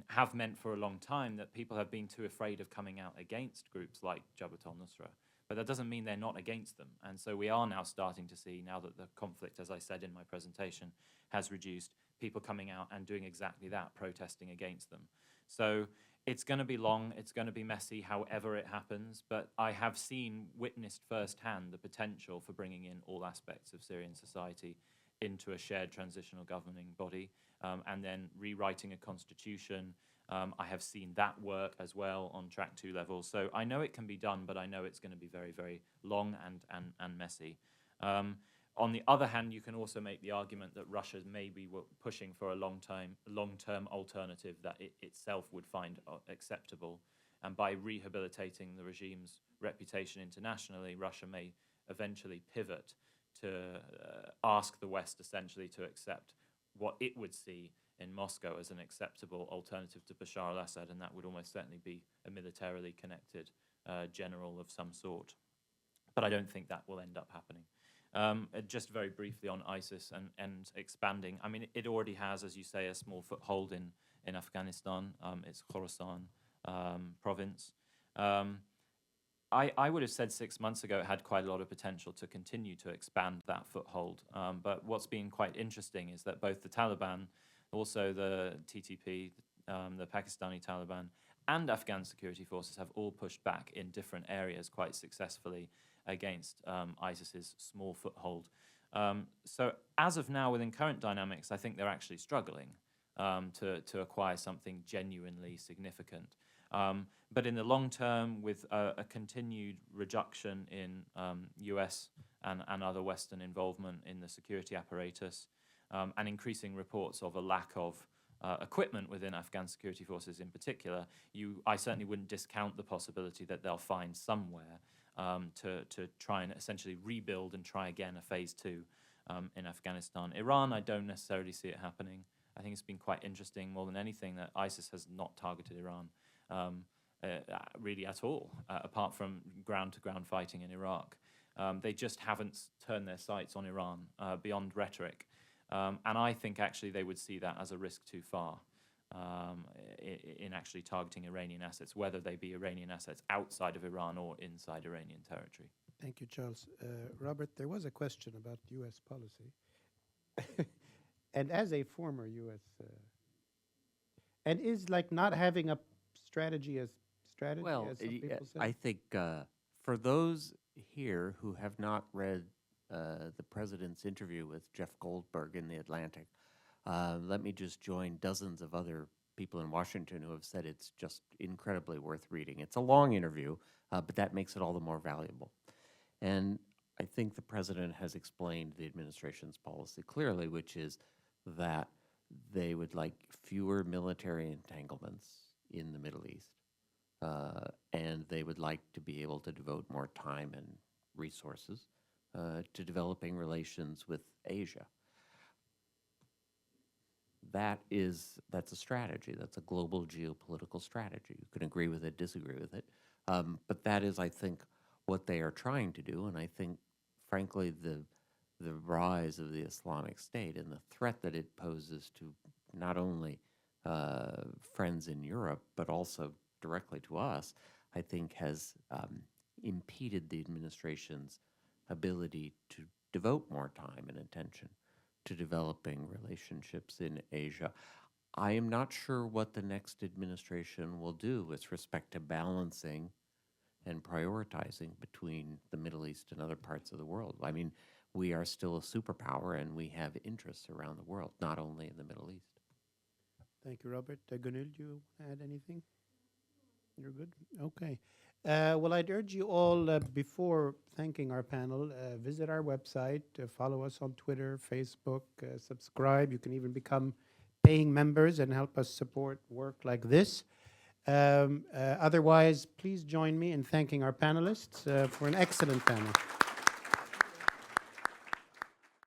have meant for a long time that people have been too afraid of coming out against groups like Jabhat al-Nusra. But that doesn't mean they're not against them. And so we are now starting to see, now that the conflict, as I said in my presentation, has reduced, people coming out and doing exactly that, protesting against them. So it's going to be long, it's going to be messy, however it happens, but I have witnessed firsthand the potential for bringing in all aspects of Syrian society into a shared transitional governing body, and then rewriting a constitution. I have seen that work as well on track 2 levels. So I know it can be done, but I know it's going to be very, very long and messy. On the other hand, you can also make the argument that Russia may be pushing for a long-term alternative that it itself would find acceptable. And by rehabilitating the regime's reputation internationally, Russia may eventually pivot to ask the West essentially to accept what it would see in Moscow as an acceptable alternative to Bashar al-Assad, and that would almost certainly be a militarily connected general of some sort. But I don't think that will end up happening. Just very briefly on ISIS and expanding. I mean, it already has, as you say, a small foothold in Afghanistan. It's Khorasan province. I would have said 6 months ago it had quite a lot of potential to continue to expand that foothold. But what's been quite interesting is that both the Taliban, also the TTP, the Pakistani Taliban, and Afghan security forces have all pushed back in different areas quite successfully against ISIS's small foothold. So as of now, within current dynamics, I think they're actually struggling to acquire something genuinely significant. But in the long term, with a continued reduction in US and other Western involvement in the security apparatus, and increasing reports of a lack of equipment within Afghan security forces in particular, I certainly wouldn't discount the possibility that they'll find somewhere to try and essentially rebuild and try again a phase 2 in Afghanistan. Iran, I don't necessarily see it happening. I think it's been quite interesting more than anything that ISIS has not targeted Iran really at all, apart from ground-to-ground fighting in Iraq. They just haven't turned their sights on Iran beyond rhetoric. And I think actually they would see that as a risk too far in actually targeting Iranian assets, whether they be Iranian assets outside of Iran or inside Iranian territory. Thank you, Charles. Robert, there was a question about U.S. policy. And as a former U.S. And is like not having a strategy as strategy, Well, as some people say? I think for those here who have not read the president's interview with Jeff Goldberg in The Atlantic, let me just join dozens of other people in Washington who have said it's just incredibly worth reading. It's a long interview, but that makes it all the more valuable. And I think the president has explained the administration's policy clearly, which is that they would like fewer military entanglements in the Middle East, and they would like to be able to devote more time and resources to developing relations with Asia. That's a strategy. That's a global geopolitical strategy. You can agree with it, disagree with it, but that is, I think, what they are trying to do. And I think, frankly, the rise of the Islamic State and the threat that it poses to not only friends in Europe, but also directly to us, I think has impeded the administration's ability to devote more time and attention to developing relationships in Asia. I am not sure what the next administration will do with respect to balancing and prioritizing between the Middle East and other parts of the world. I mean, we are still a superpower and we have interests around the world, not only in the Middle East. Thank you, Robert. Gonul, do you add anything? You're good? Okay. Well, I'd urge you all, before thanking our panel, visit our website, follow us on Twitter, Facebook, subscribe. You can even become paying members and help us support work like this. Otherwise, please join me in thanking our panelists for an excellent panel.